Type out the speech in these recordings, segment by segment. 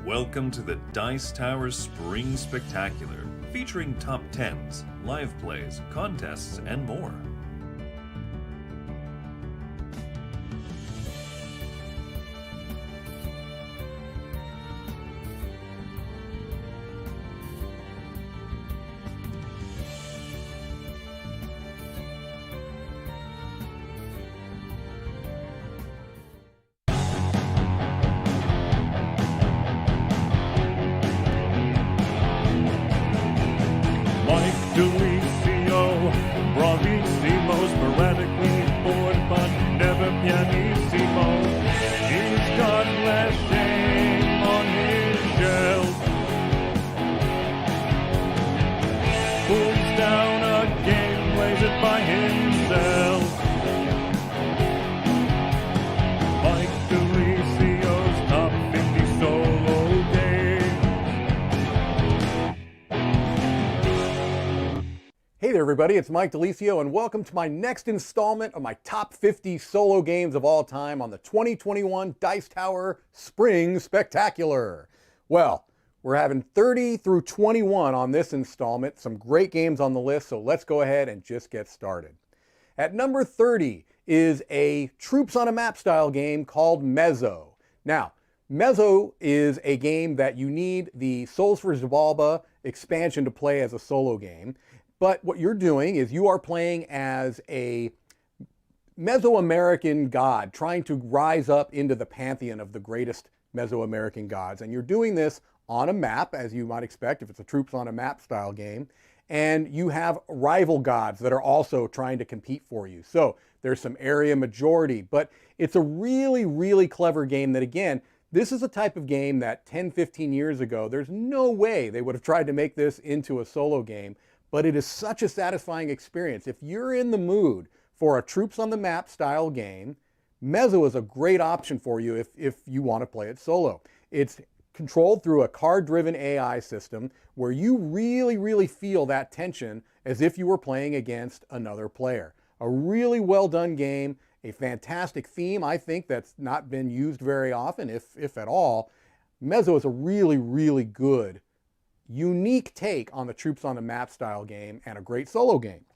Welcome to the Dice Tower Spring Spectacular, featuring top 10s, live plays, contests, and more. DiLisio's, bravissimo, sporadically bored, but never pianissimo. He's got less shame on his shelf. Pulls down a game, plays it by himself. DiLisio's top 50 solo games. Hey there everybody, it's Mike DiLisio and welcome to my next installment of my top 50 solo games of all time on the 2021 Dice Tower Spring Spectacular. Well, we're having 30 through 21 on this installment, some great games on the list, so let's go ahead and just get started. At number 30 is a troops on a map style game called Mezzo. Now, Mezzo is a game that you need the Souls for Xibalba expansion to play as a solo game. But what you're doing is you are playing as a Mesoamerican god trying to rise up into the pantheon of the greatest Mesoamerican gods. And you're doing this on a map, as you might expect if it's a troops on a map style game. And you have rival gods that are also trying to compete for you. So there's some area majority, but it's a really, really clever game that, again, this is a type of game that 10, 15 years ago, there's no way they would have tried to make this into a solo game. But it is such a satisfying experience. If you're in the mood for a troops on the map style game, Mezzo is a great option for you if you want to play it solo. It's controlled through a card-driven AI system where you really, really feel that tension as if you were playing against another player. A really well done game, a fantastic theme, I think, that's not been used very often, if at all. Mezzo is a really, really good unique take on the troops on the map style game and a great solo game.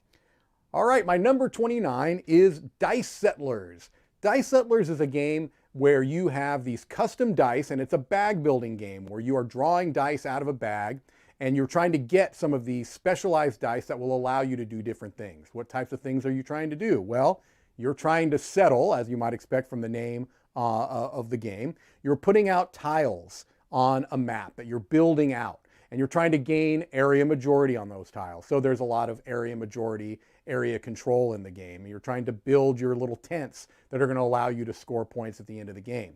All right, my number 29 is Dice Settlers. Dice Settlers is a game where you have these custom dice, and it's a bag building game where you are drawing dice out of a bag and you're trying to get some of these specialized dice that will allow you to do different things. What types of things are you trying to do? Well, you're trying to settle, as you might expect from the name of the game. You're putting out tiles on a map that you're building out. And you're trying to gain area majority on those tiles. So there's a lot of area majority, area control in the game. You're trying to build your little tents that are going to allow you to score points at the end of the game.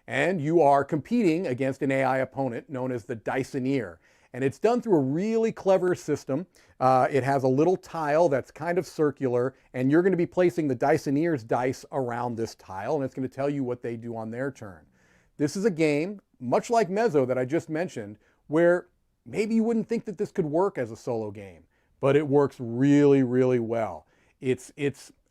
And you are competing against an AI opponent known as the Diceneer. And it's done through a really clever system. It has a little tile that's kind of circular, and you're going to be placing the Diceneer's dice around this tile, and it's going to tell you what they do on their turn. This is a game, much like Mezzo that I just mentioned, where maybe you wouldn't think that this could work as a solo game, but it works really, really well. It's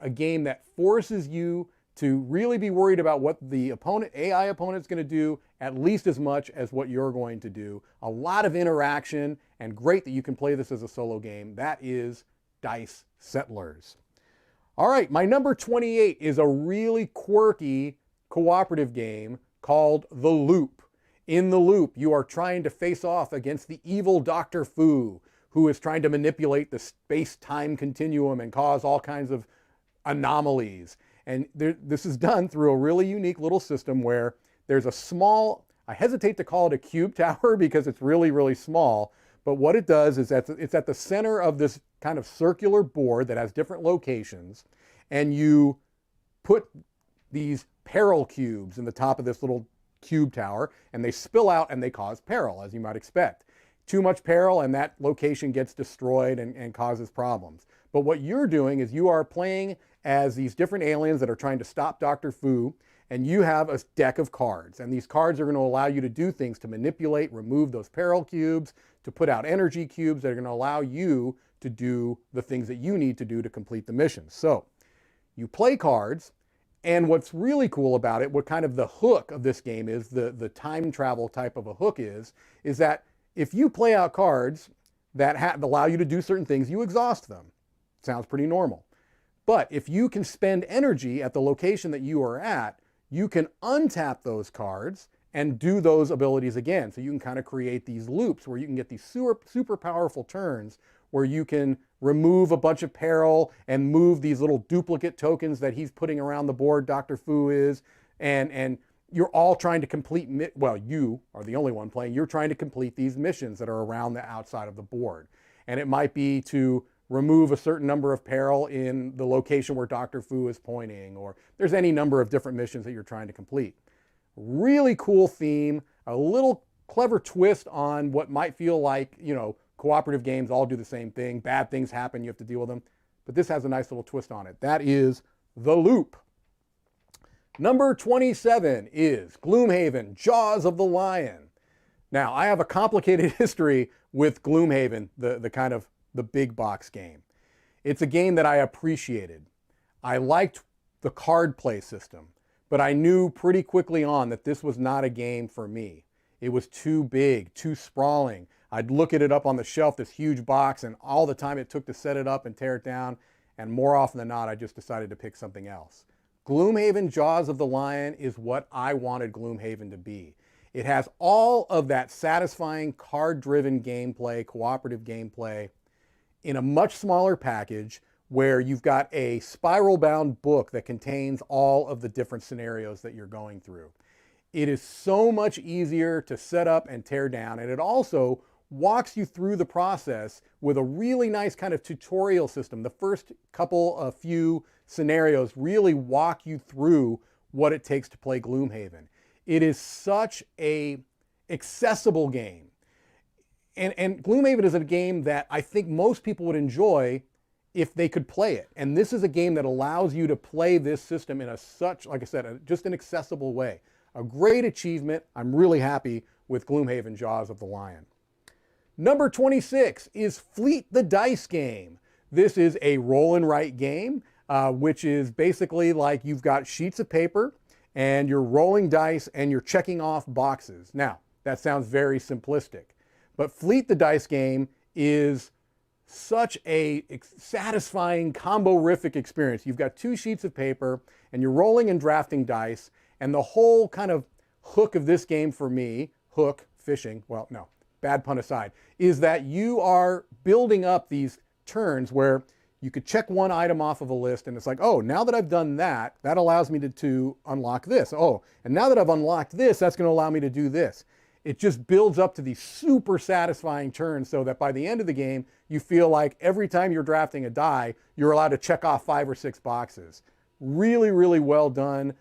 a game that forces you to really be worried about what the AI opponent's going to do at least as much as what you're going to do. A lot of interaction, and great that you can play this as a solo game. That is Dice Settlers. All right, my number 28 is a really quirky cooperative game called The Loop. In The Loop, you are trying to face off against the evil Dr. Fu, who is trying to manipulate the space-time continuum and cause all kinds of anomalies. And this is done through a really unique little system where there's a small, I hesitate to call it a cube tower because it's really, really small, but what it does is that it's at the center of this kind of circular board that has different locations, and you put these peril cubes in the top of this little cube tower, and they spill out and they cause peril, as you might expect. Too much peril and that location gets destroyed and causes problems. But what you're doing is you are playing as these different aliens that are trying to stop Dr. Fu, and you have a deck of cards, and these cards are going to allow you to do things to manipulate, remove those peril cubes, to put out energy cubes that are going to allow you to do the things that you need to do to complete the mission. So you play cards, And what's really cool about it, what kind of the hook of this game is, the time travel type of a hook is that if you play out cards that allow you to do certain things, you exhaust them. Sounds pretty normal. But if you can spend energy at the location that you are at, you can untap those cards and do those abilities again. So you can kind of create these loops where you can get these super powerful turns where you can remove a bunch of peril and move these little duplicate tokens that he's putting around the board, Dr. Fu is, and you're all trying to complete, well, you are the only one playing, you're trying to complete these missions that are around the outside of the board. And it might be to remove a certain number of peril in the location where Dr. Fu is pointing, or there's any number of different missions that you're trying to complete. Really cool theme, a little clever twist on what might feel like, you know, cooperative games all do the same thing. Bad things happen, you have to deal with them. But this has a nice little twist on it. That is The Loop. Number 27 is Gloomhaven, Jaws of the Lion. Now, I have a complicated history with Gloomhaven, the kind of the big box game. It's a game that I appreciated. I liked the card play system, but I knew pretty quickly on that this was not a game for me. It was too big, too sprawling. I'd look at it up on the shelf, this huge box, and all the time it took to set it up and tear it down, and more often than not, I just decided to pick something else. Gloomhaven Jaws of the Lion is what I wanted Gloomhaven to be. It has all of that satisfying card-driven gameplay, cooperative gameplay, in a much smaller package where you've got a spiral-bound book that contains all of the different scenarios that you're going through. It is so much easier to set up and tear down, and it also walks you through the process with a really nice kind of tutorial system. The first few scenarios really walk you through what it takes to play Gloomhaven. It is such a accessible game. And Gloomhaven is a game that I think most people would enjoy if they could play it. And this is a game that allows you to play this system in like I said, just an accessible way. A great achievement. I'm really happy with Gloomhaven Jaws of the Lion. Number 26 is Fleet the Dice Game. This is a roll and write game, which is basically like you've got sheets of paper and you're rolling dice and you're checking off boxes. Now, that sounds very simplistic, but Fleet the Dice Game is such a satisfying, combo-rific experience. You've got two sheets of paper and you're rolling and drafting dice, and the whole kind of hook of this game for me, fishing, well, no, bad pun aside, is that you are building up these turns where you could check one item off of a list and it's like, oh, now that I've done that, that allows me to unlock this. Oh, and now that I've unlocked this, that's going to allow me to do this. It just builds up to these super satisfying turns so that by the end of the game, you feel like every time you're drafting a die, you're allowed to check off 5 or 6 boxes. Really, really well done.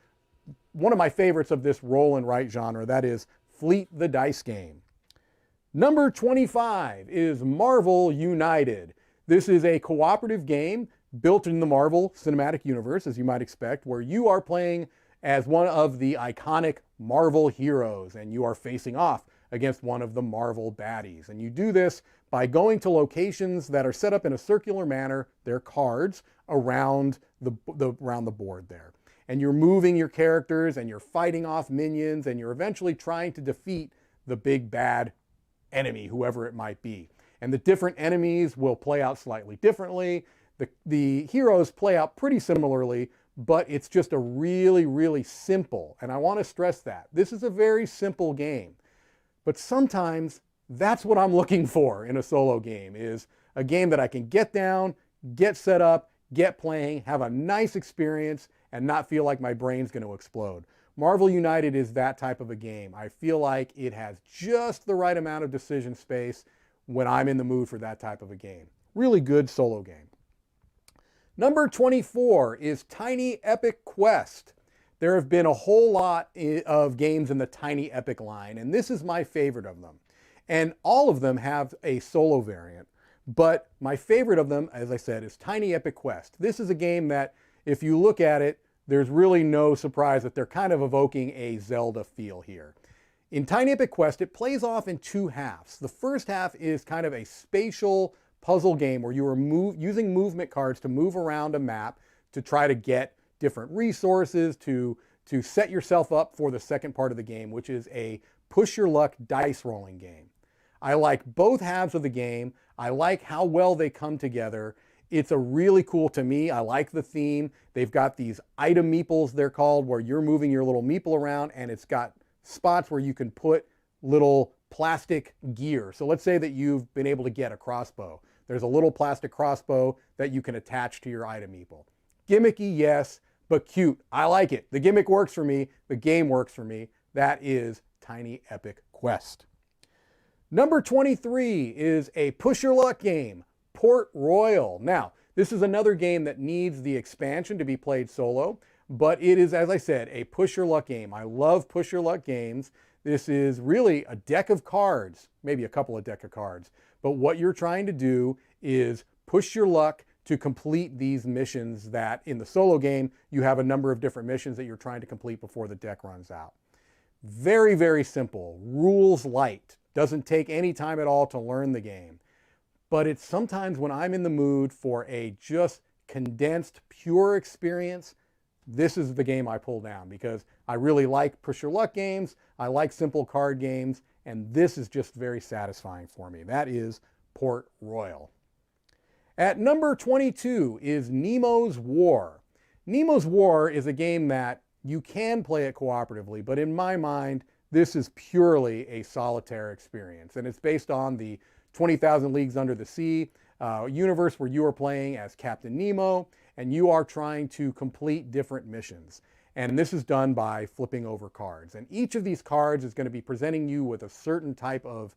One of my favorites of this roll and write genre, that is Fleet the Dice Game. Number 25 is Marvel United. This is a cooperative game built in the Marvel Cinematic Universe, as you might expect, where you are playing as one of the iconic Marvel heroes, and you are facing off against one of the Marvel baddies. And you do this by going to locations that are set up in a circular manner. They're cards around the board there. And you're moving your characters, and you're fighting off minions, and you're eventually trying to defeat the big bad enemy, whoever it might be. And the different enemies will play out slightly differently. The heroes play out pretty similarly, but it's just a really, really simple, and I want to stress that. This is a very simple game, but sometimes that's what I'm looking for in a solo game, is a game that I can get down, get set up, get playing, have a nice experience, and not feel like my brain's going to explode. Marvel United is that type of a game. I feel like it has just the right amount of decision space when I'm in the mood for that type of a game. Really good solo game. Number 24 is Tiny Epic Quest. There have been a whole lot of games in the Tiny Epic line, and this is my favorite of them. And all of them have a solo variant, but my favorite of them, as I said, is Tiny Epic Quest. This is a game that, if you look at it, there's really no surprise that they're kind of evoking a Zelda feel here. In Tiny Epic Quest, it plays off in 2 halves. The first half is kind of a spatial puzzle game where you are using movement cards to move around a map to try to get different resources to set yourself up for the second part of the game, which is a push your luck dice rolling game. I like both halves of the game. I like how well they come together. It's a really cool, to me, I like the theme. They've got these item meeples, they're called, where you're moving your little meeple around, and it's got spots where you can put little plastic gear. So let's say that you've been able to get a crossbow. There's a little plastic crossbow that you can attach to your item meeple. Gimmicky, yes, but cute. I like it. The gimmick works for me. The game works for me. That is Tiny Epic Quest. Number 23 is a push your luck game, Port Royal. Now, this is another game that needs the expansion to be played solo, but it is, as I said, a push your luck game. I love push your luck games. This is really a deck of cards, maybe a couple of deck of cards, but what you're trying to do is push your luck to complete these missions that in the solo game, you have a number of different missions that you're trying to complete before the deck runs out. Very, very simple, rules light. Doesn't take any time at all to learn the game. But it's sometimes when I'm in the mood for a just condensed, pure experience, this is the game I pull down because I really like push your luck games, I like simple card games, and this is just very satisfying for me. That is Port Royal. At number 22 is Nemo's War. Nemo's War is a game that you can play it cooperatively, but in my mind, this is purely a solitaire experience, and it's based on the 20,000 Leagues Under the Sea universe where you are playing as Captain Nemo, and you are trying to complete different missions. And this is done by flipping over cards. And each of these cards is going to be presenting you with a certain type of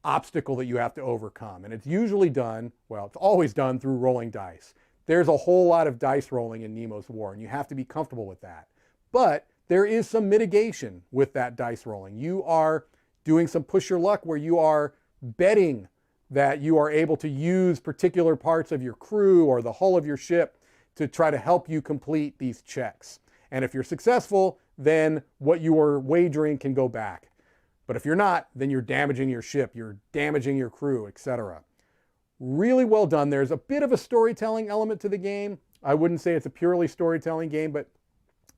obstacle that you have to overcome. And it's usually done, well, it's always done through rolling dice. There's a whole lot of dice rolling in Nemo's War, and you have to be comfortable with that. But there is some mitigation with that dice rolling. You are doing some push your luck where you are betting that you are able to use particular parts of your crew or the hull of your ship to try to help you complete these checks. And if you're successful, then what you are wagering can go back. But if you're not, then you're damaging your ship, you're damaging your crew, etc. Really well done. There's a bit of a storytelling element to the game. I wouldn't say it's a purely storytelling game, but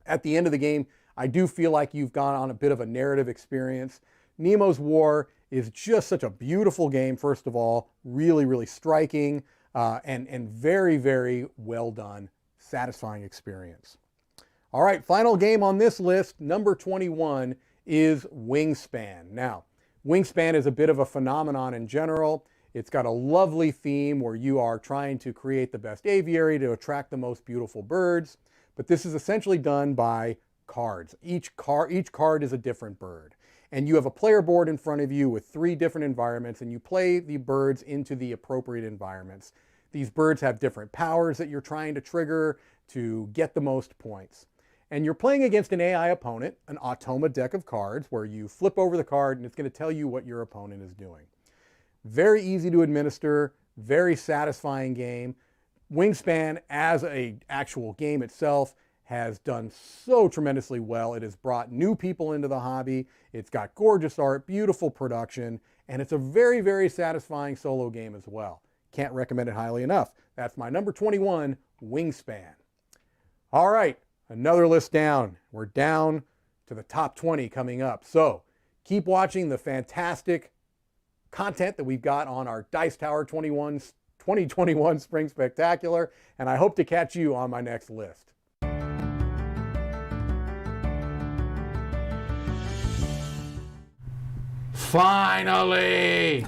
at the end of the game, I do feel like you've gone on a bit of a narrative experience. Nemo's War is just such a beautiful game, first of all, really, really striking, and very, very well done, satisfying experience. All right, final game on this list, number 21, is Wingspan. Now, Wingspan is a bit of a phenomenon in general. It's got a lovely theme where you are trying to create the best aviary to attract the most beautiful birds, but this is essentially done by cards. Each card is a different bird. And you have a player board in front of you with 3 different environments, and you play the birds into the appropriate environments. These birds have different powers that you're trying to trigger to get the most points. And you're playing against an AI opponent, an Automa deck of cards, where you flip over the card and it's going to tell you what your opponent is doing. Very easy to administer, very satisfying game. Wingspan, as an actual game itself, has done so tremendously well. It has brought new people into the hobby. It's got gorgeous art, beautiful production, and it's a very, very satisfying solo game as well. Can't recommend it highly enough. That's my number 21, Wingspan. All right, another list down. We're down to the top 20 coming up. So keep watching the fantastic content that we've got on our Dice Tower 2021 Spring Spectacular, and I hope to catch you on my next list. Finally!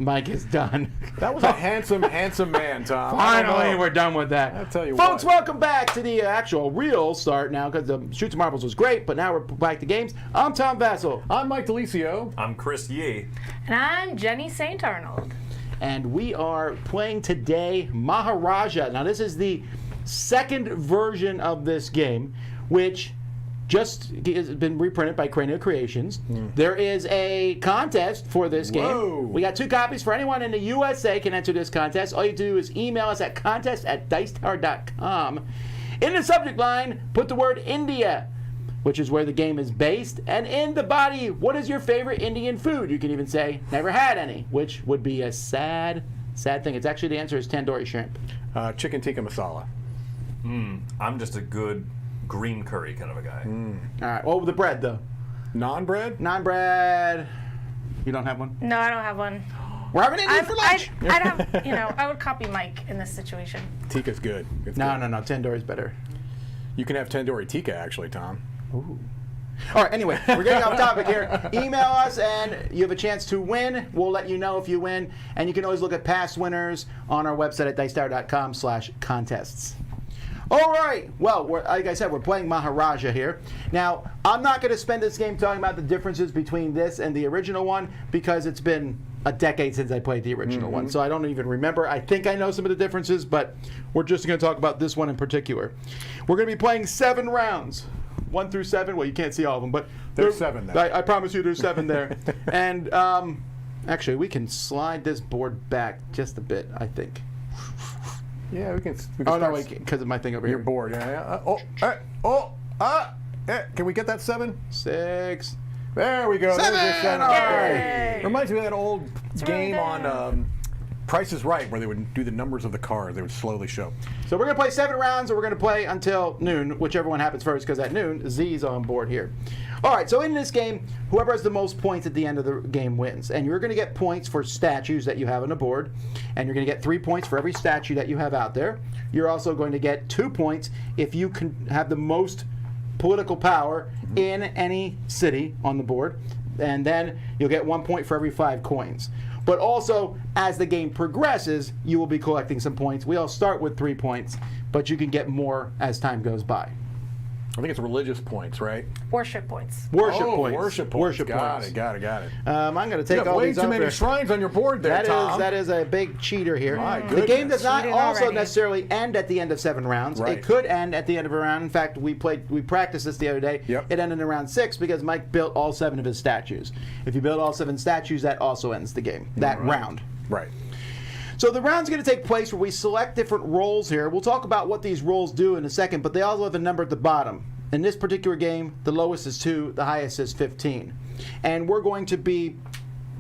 Mike is done. That was a handsome, handsome man, Tom. Finally, we're done with that. I'll tell you Folks, what. welcome back to the actual real start now, because the Shoots and Marbles was great, but now we're back to games. I'm Tom Vassell. I'm Mike DiLisio. I'm Chris Yee. And I'm Jenny St. Arnold. And we are playing today Maharaja. Now, this is the second version of this game, which just has been reprinted by Cranial Creations. There is a contest for this game. We got 2 copies for anyone in the USA can enter this contest. All you do is email us at contest@dicetower.com. In the subject line, put the word India, which is where the game is based. And in the body, what is your favorite Indian food? You can even say, never had any, which would be a sad, sad thing. It's actually, the answer is tandoori shrimp. Chicken tikka masala. I'm just a good green curry kind of a guy. All right. Well, the bread though. Non-bread? Non-bread. You don't have one? No, I don't have one. We're having Indian for lunch. I'd have, I would copy Mike in this situation. Tikka's good. It's No, good. no. Tandoori's better. You can have tandoori tikka, actually, Tom. Ooh. All right, anyway, we're getting off topic here. Email us and you have a chance to win. We'll let you know if you win. And you can always look at past winners on our website at dicetower.com/contests. All right. Well, like I said, we're playing Maharaja here. Now, I'm not going to spend this game talking about the differences between this and the original one because it's been a decade since I played the original one, so I don't even remember. I think I know some of the differences, but we're just going to talk about this one in particular. We're going to be playing 7 rounds. 1 through 7. Well, you can't see all of them, but There's 7 there. I promise you there's 7 there. And actually, we can slide this board back just a bit, I think. Yeah, we can Oh, no, start wait, because of my thing over Your here. board. Can we get that 7? 6. There we go. 7! There's your 7. All right. Reminds me of that old game right there. on Price is Right, where they would do the numbers of the cards. They would slowly show. So we're going to play 7 rounds, and we're going to play until noon, whichever one happens first, because at noon, Z's on board here. All right, so in this game, whoever has the most points at the end of the game wins. And you're going to get points for statues that you have on the board, and you're going to get 3 points for every statue that you have out there. You're also going to get 2 points if you can have the most political power in any city on the board. And then you'll get 1 point for every 5 coins. But also, as the game progresses, you will be collecting some points. We all start with 3 points, but you can get more as time goes by. I think it's religious points, right? Worship points. Worship Oh, points. worship points. Worship got points. it. I'm going to You take have all way these too many over. shrines on your board there, Tom. That is a big cheater here. My The game goodness. does not Cheating also already. necessarily end at the end of 7 rounds. Right. It could end at the end of a round. In fact, we practiced this the other day. Yep. It ended in round 6 because Mike built all 7 of his statues. If you build all 7 statues, that also ends the game. That round. Right. So the round's going to take place where we select different roles here. We'll talk about what these roles do in a second, but they also have a number at the bottom. In this particular game, the lowest is 2, the highest is 15. And we're going to be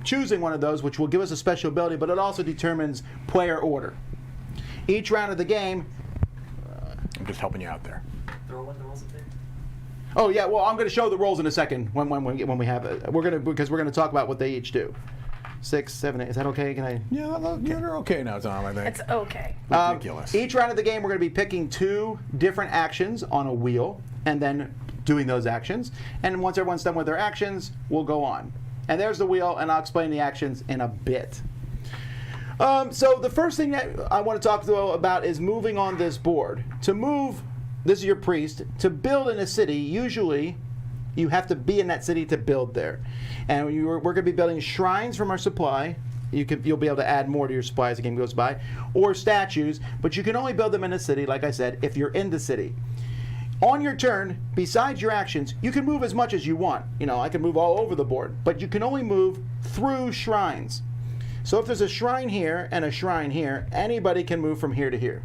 choosing one of those, which will give us a special ability, but it also determines player order. Each round of the game... I'm just helping you out there. Oh, yeah, well, I'm going to show the roles in a second when we have it. Because we're going to talk about what they each do. 6, 7, 8. Is that okay? Can I... Yeah, you're okay now, Tom, I think. It's okay. Ridiculous. Each round of the game, we're going to be picking 2 different actions on a wheel and then doing those actions. And once everyone's done with their actions, we'll go on. And there's the wheel, and I'll explain the actions in a bit. So the first thing that I want to talk about is moving on this board. To move, this is your priest. To build in a city, usually you have to be in that city to build there. And we're going to be building shrines from our supply. You'll be able to add more to your supply as the game goes by. Or statues, but you can only build them in a city, like I said, if you're in the city. On your turn, besides your actions, you can move as much as you want. I can move all over the board, but you can only move through shrines. So if there's a shrine here and a shrine here, anybody can move from here to here.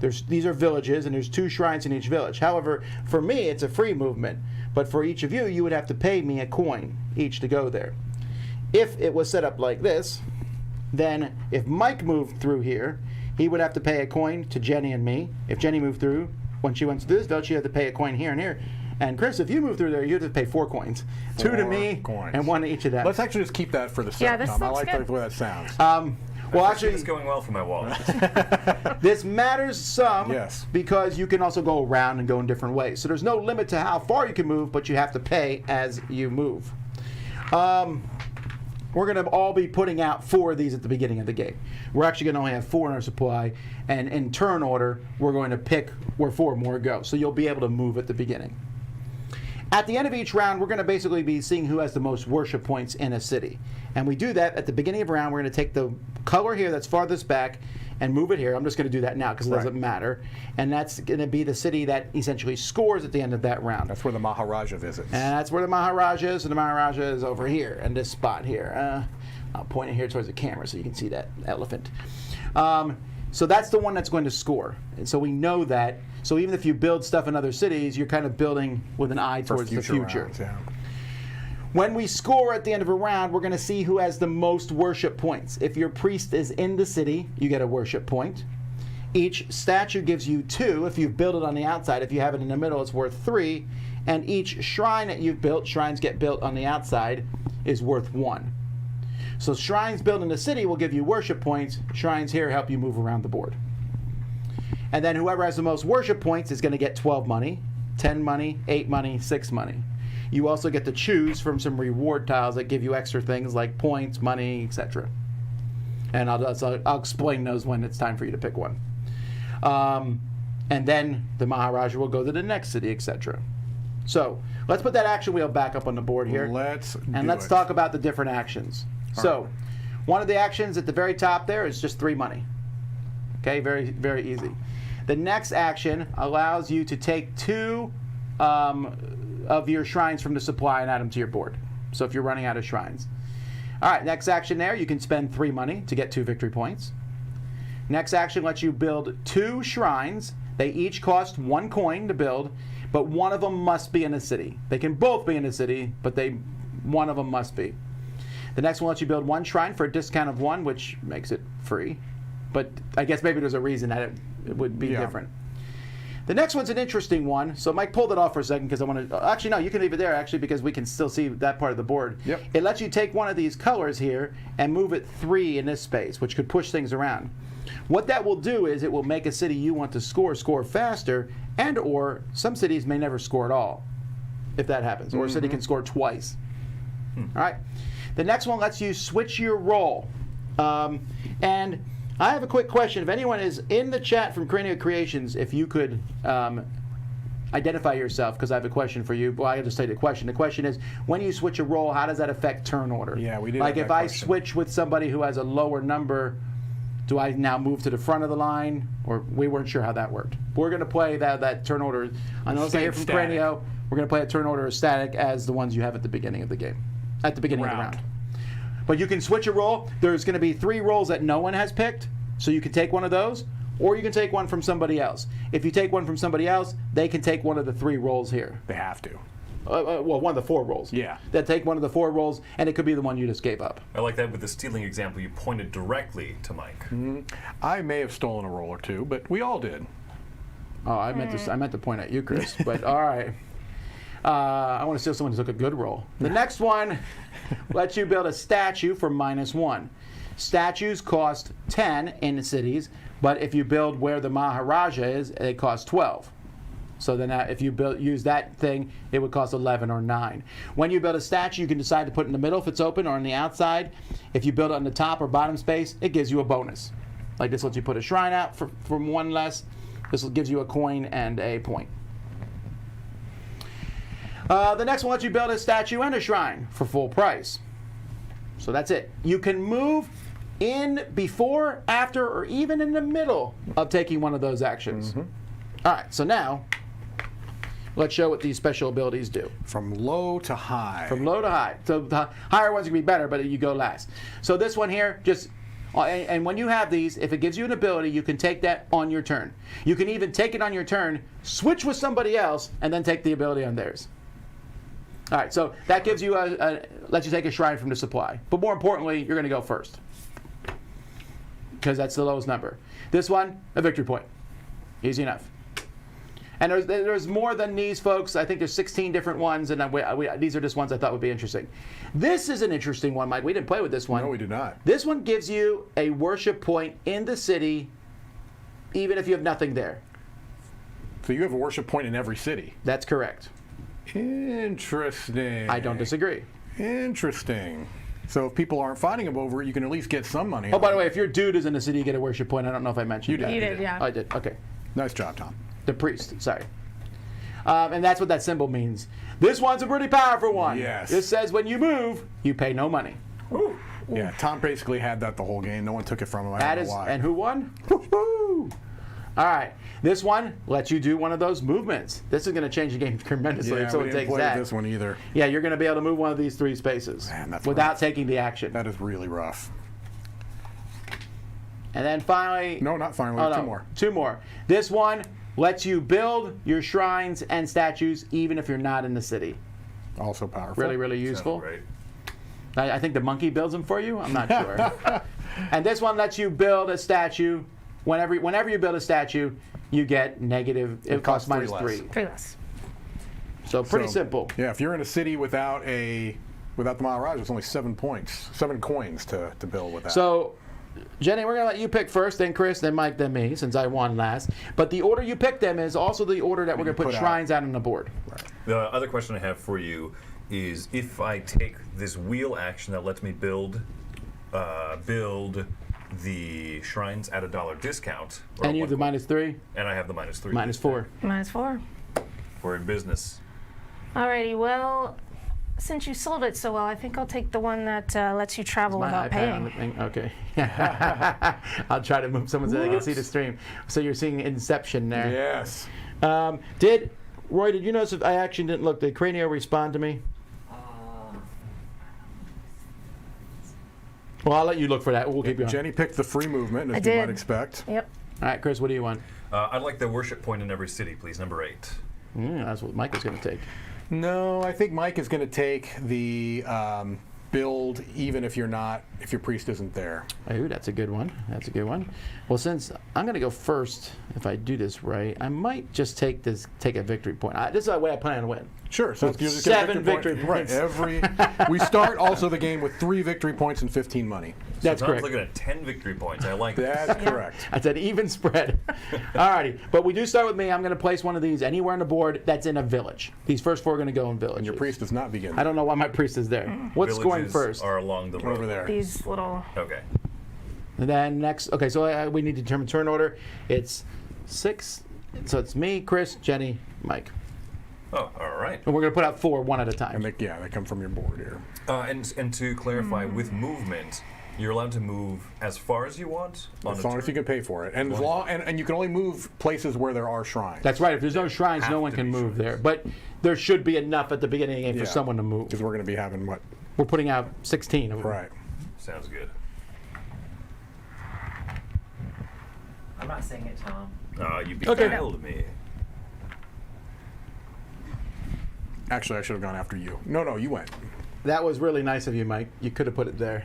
These are villages, and there's 2 shrines in each village. However, for me, it's a free movement. But for each of you, you would have to pay me a coin each to go there. If it was set up like this, then if Mike moved through here, he would have to pay a coin to Jenny and me. If Jenny moved through, when she went to this village, she had to pay a coin here and here. And Chris, if you moved through there, you'd have to pay 4 coins. 2 to me, coins. and 1 to each of them. Let's actually just keep that for the set, Yeah, this Tom. I looks like good. the way that sounds. Well, actually, It's going well for my wallet. this matters some Yes. because you can also go around and go in different ways. So there's no limit to how far you can move, but you have to pay as you move. We're going to all be putting out 4 of these at the beginning of the game. We're actually going to only have 4 in our supply, and in turn order, we're going to pick where 4 more go. So you'll be able to move at the beginning. At the end of each round, we're going to basically be seeing who has the most worship points in a city. And we do that at the beginning of a round. We're going to take the color here that's farthest back and move it here. I'm just going to do that now because it doesn't matter. And that's going to be the city that essentially scores at the end of that round. That's where the Maharaja visits. And that's where the Maharaja is, and the Maharaja is over here, in this spot here. I'll point it here towards the camera so you can see that elephant. So that's the one that's going to score. And so we know that. So even if you build stuff in other cities, you're kind of building with an eye towards the future. rounds, yeah. When we score at the end of a round, we're going to see who has the most worship points. If your priest is in the city, you get a worship point. Each statue gives you 2 if you've built it on the outside. If you have it in the middle, it's worth 3. And each shrine that you've built, shrines get built on the outside, is worth 1. So shrines built in the city will give you worship points. Shrines here help you move around the board. And then whoever has the most worship points is going to get 12 money, 10 money, 8 money, 6 money. You also get to choose from some reward tiles that give you extra things like points, money, etc. And I'll explain those when it's time for you to pick one. And then the Maharaja will go to the next city, etc. So let's put that action wheel back up on the board here. Let's talk about the different actions. So one of the actions at the very top there is just 3 money. Okay, very, very easy. The next action allows you to take 2 of your shrines from the supply and add them to your board. So if you're running out of shrines. All right, next action there, you can spend 3 money to get 2 victory points. Next action lets you build 2 shrines. They each cost 1 coin to build, but one of them must be in a city. They can both be in a city, but one of them must be. The next one lets you build 1 shrine for a discount of 1, which makes it free. But I guess maybe there's a reason that it would be different. The next one's an interesting one. So Mike, pulled it off for a second because I want to... Actually, no, you can leave it there, actually, because we can still see that part of the board. Yep. It lets you take one of these colors here and move it 3 in this space, which could push things around. What that will do is it will make a city you want to score faster, and or some cities may never score at all, if that happens. Or a city can score twice. All right. The next one lets you switch your role. And I have a quick question. If anyone is in the chat from Cranial Creations, if you could identify yourself, because I have a question for you. Well, I'll just tell you the question. The question is, when you switch a role, how does that affect turn order? Yeah, we did. Like have if that I question. switch with somebody who has a lower number, do I now move to the front of the line? Or we weren't sure how that worked. We're going to play that turn order. Unless I hear from Static. Cranio, we're going to play a turn order as static as the ones you have at the beginning of the game. At the beginning of the round. But you can switch a role. There's going to be 3 roles that no one has picked. So you can take one of those, or you can take one from somebody else. If you take one from somebody else, they can take one of the 3 roles here. They have to. Well, one of the 4 roles. Yeah. They'll take one of the 4 roles, and it could be the one you just gave up. I like that with the stealing example, you pointed directly to Mike. I may have stolen a roll or 2, but we all did. Oh, I meant to point at you, Chris. But all right. I want to steal someone who took a good roll. The next one lets you build a statue for -1. Statues cost 10 in the cities, but if you build where the Maharaja is, it costs 12. So then if you use that thing, it would cost 11 or 9. When you build a statue, you can decide to put it in the middle if it's open or on the outside. If you build it on the top or bottom space, it gives you a bonus. Like this lets you put a shrine out from 1 less. This gives you a coin and a point. The next one lets you build a statue and a shrine for full price. So that's it. You can move in before, after, or even in the middle of taking one of those actions. All right, so now let's show what these special abilities do. From low to high. From low to high. So the higher ones are going to be better, but you go last. So this one here, and when you have these, if it gives you an ability, you can take that on your turn. You can even take it on your turn, switch with somebody else, and then take the ability on theirs. All right, so that gives you lets you take a shrine from the supply. But more importantly, you're going to go first, because that's the lowest number. This one, a victory point. Easy enough. And there's more than these, folks. I think there's 16 different ones, and these are just ones I thought would be interesting. This is an interesting one, Mike. We didn't play with this one. No, we did not. This one gives you a worship point in the city, even if you have nothing there. So you have a worship point in every city. That's correct. Interesting. I don't disagree. Interesting. So if people aren't fighting over it, you can at least get some money. Oh, by the way, if your dude is in the city, you get a worship point. I don't know if I mentioned that. You did, yeah. Oh, I did. Okay. Nice job, Tom. The priest, sorry. And that's what that symbol means. This one's a pretty powerful one. Yes. This says when you move, you pay no money. Yeah, Tom basically had that the whole game. No one took it from him. I don't know why. And who won? Woo-hoo! All right. This one lets you do one of those movements. This is going to change the game tremendously Yeah, if someone we didn't takes play that. this one either. Yeah, you're going to be able to move one of these 3 spaces Man, that's without rough. taking the action. That is really rough. And then finally... No, not finally. Oh, no, 2 more. 2 more. This one lets you build your shrines and statues even if you're not in the city. Also powerful. Really, really useful. Right. I think the monkey builds them for you. I'm not sure. And this one lets you build a statue whenever you build a statue, you get negative. It costs costs -3. 3 less. So pretty So, simple. Yeah, if you're in a city without the Maharaja, it's only 7 points, 7 coins to build with that. So, Jenny, we're going to let you pick first, then Chris, then Mike, then me, since I won last. But the order you pick them is also the order that we're going to put put out. shrines out on the board. The other question I have for you is if I take this wheel action that lets me build the shrines at $1 discount. or And you have the one- -3, And I have the -3. -4. -4. We're in business. Alrighty, well, since you sold it so well, I think I'll take the one that lets you travel My without iPad on the paying. thing. Okay. I'll try to move someone so they can see the stream. So you're seeing Inception there. yes. Roy, did you notice if I actually didn't look? Did Cranio respond to me? Well, I'll let you look for that. We'll keep going. Jenny picked the free movement, as I you did. might expect. Yep. All right, Chris, what do you want? I'd like the worship point in every city, please. Number 8. That's what Mike was going to take. No, I think Mike is going to take the build, even if your priest isn't there. Oh, that's a good one. That's a good one. Well, since I'm going to go first, if I do this right, I might just take a victory point. This is the way I plan to win. Sure. So it's just get a 7 victory points. Right. We start also the game with 3 victory points and 15 money. That's So correct. Tom's looking at 10 victory points. I like that. That's correct. That's an even spread. Alrighty, but we do start with me. I'm going to place one of these anywhere on the board that's in a village. These first 4 are going to go in villages. And your priest does not begin I don't know why my priest is there. What's scoring Villages first? are along the road. over there. These little. Okay. And then next, okay, so we need to determine turn order. It's 6, so it's me, Chris, Jenny, Mike. Oh, all right. And we're going to put out 4 one at a time. And they come from your board here. And to clarify, with movement, you're allowed to move as far as you want. As long as you can pay for it. And and you can only move places where there are shrines. That's right. If there's no shrines, no Have one to can be move shrines. there. But there should be enough at the beginning of the game for Yeah. someone to move. Because we're going to be having what? We're putting out 16 of them. Right. Sounds good. I'm not saying it, Tom. You Okay. beguiled me. Actually, I should have gone after you. No, you went. That was really nice of you, Mike. You could have put it there.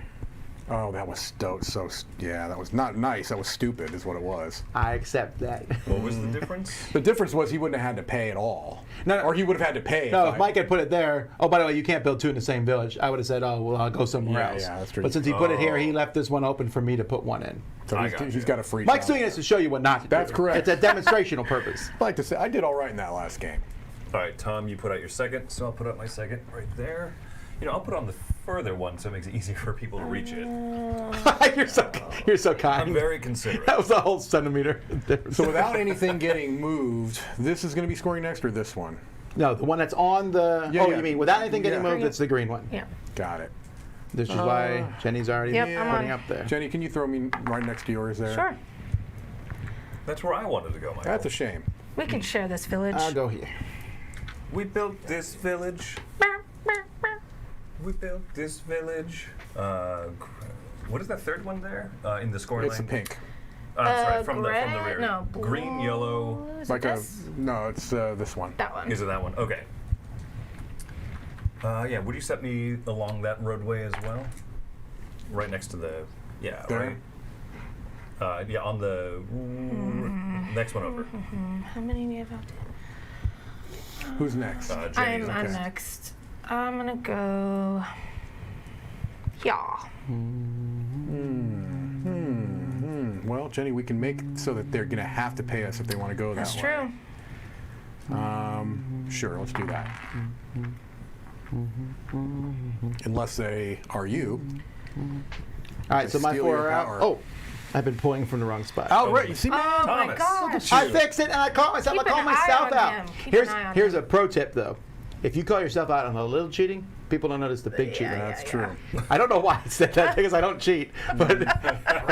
Oh, that was that was not nice. That was stupid, is what it was. I accept that. What was the difference? The difference was he wouldn't have had to pay at all. No, Or he would have had to pay. No, if Mike had put it there, oh, by the way, you can't build 2 in the same village, I would have said, oh, well, I'll go somewhere Yeah, else. yeah, that's true. But since he put it here, he left this one open for me to put one in. So I he's, got he's you. got a free. Mike's job. doing this to show you what not to do. That's correct. It's a demonstrational purpose. I like to say I did all right in that last game. All right, Tom, you put out your second, so I'll put out my second right there. I'll put on the further one so it makes it easier for people to reach it. you're so kind. I'm very considerate. That was a whole centimeter. So without anything getting moved, this is going to be scoring next, or this one? No, the one that's on the. Yeah, oh, yeah. you mean without anything getting Yeah. moved? It's the green one. Yeah. Got it. This is why Jenny's already Yep, I'm putting on. up there. Jenny, can you throw me right next to yours there? Sure. That's where I wanted to go, Michael. That's a shame. We can share this village. I'll go here. We built this village. We built this village. What is that third one there in the scoring It's a line? pink. I'm sorry, from the red- rear. No, Green, yellow. Is it this? No, it's this one. That one. Is it that one? Okay. Yeah, would you set me along that roadway as well? Right next to the, yeah, There? right? Yeah, on the next one over. How many do we have out there? Who's next? Jenny's I'm okay. next. I'm gonna go. Yeah. Well, Jenny, we can make it so that they're going to have to pay us if they want to go that That's way. true. Sure, let's do that. Unless they are you. All right, so my Steal 4 your are out. power. Oh, I've been pulling from the wrong spot. Oh, right. You see, man? Oh my Thomas. gosh. I fixed it and I caught myself. Keep I called an eye myself on out. him. Keep an eye on Here's him. a pro tip though. If you call yourself out on a little cheating, people don't notice the big cheating. That's true. I don't know why I said that because I don't cheat, but it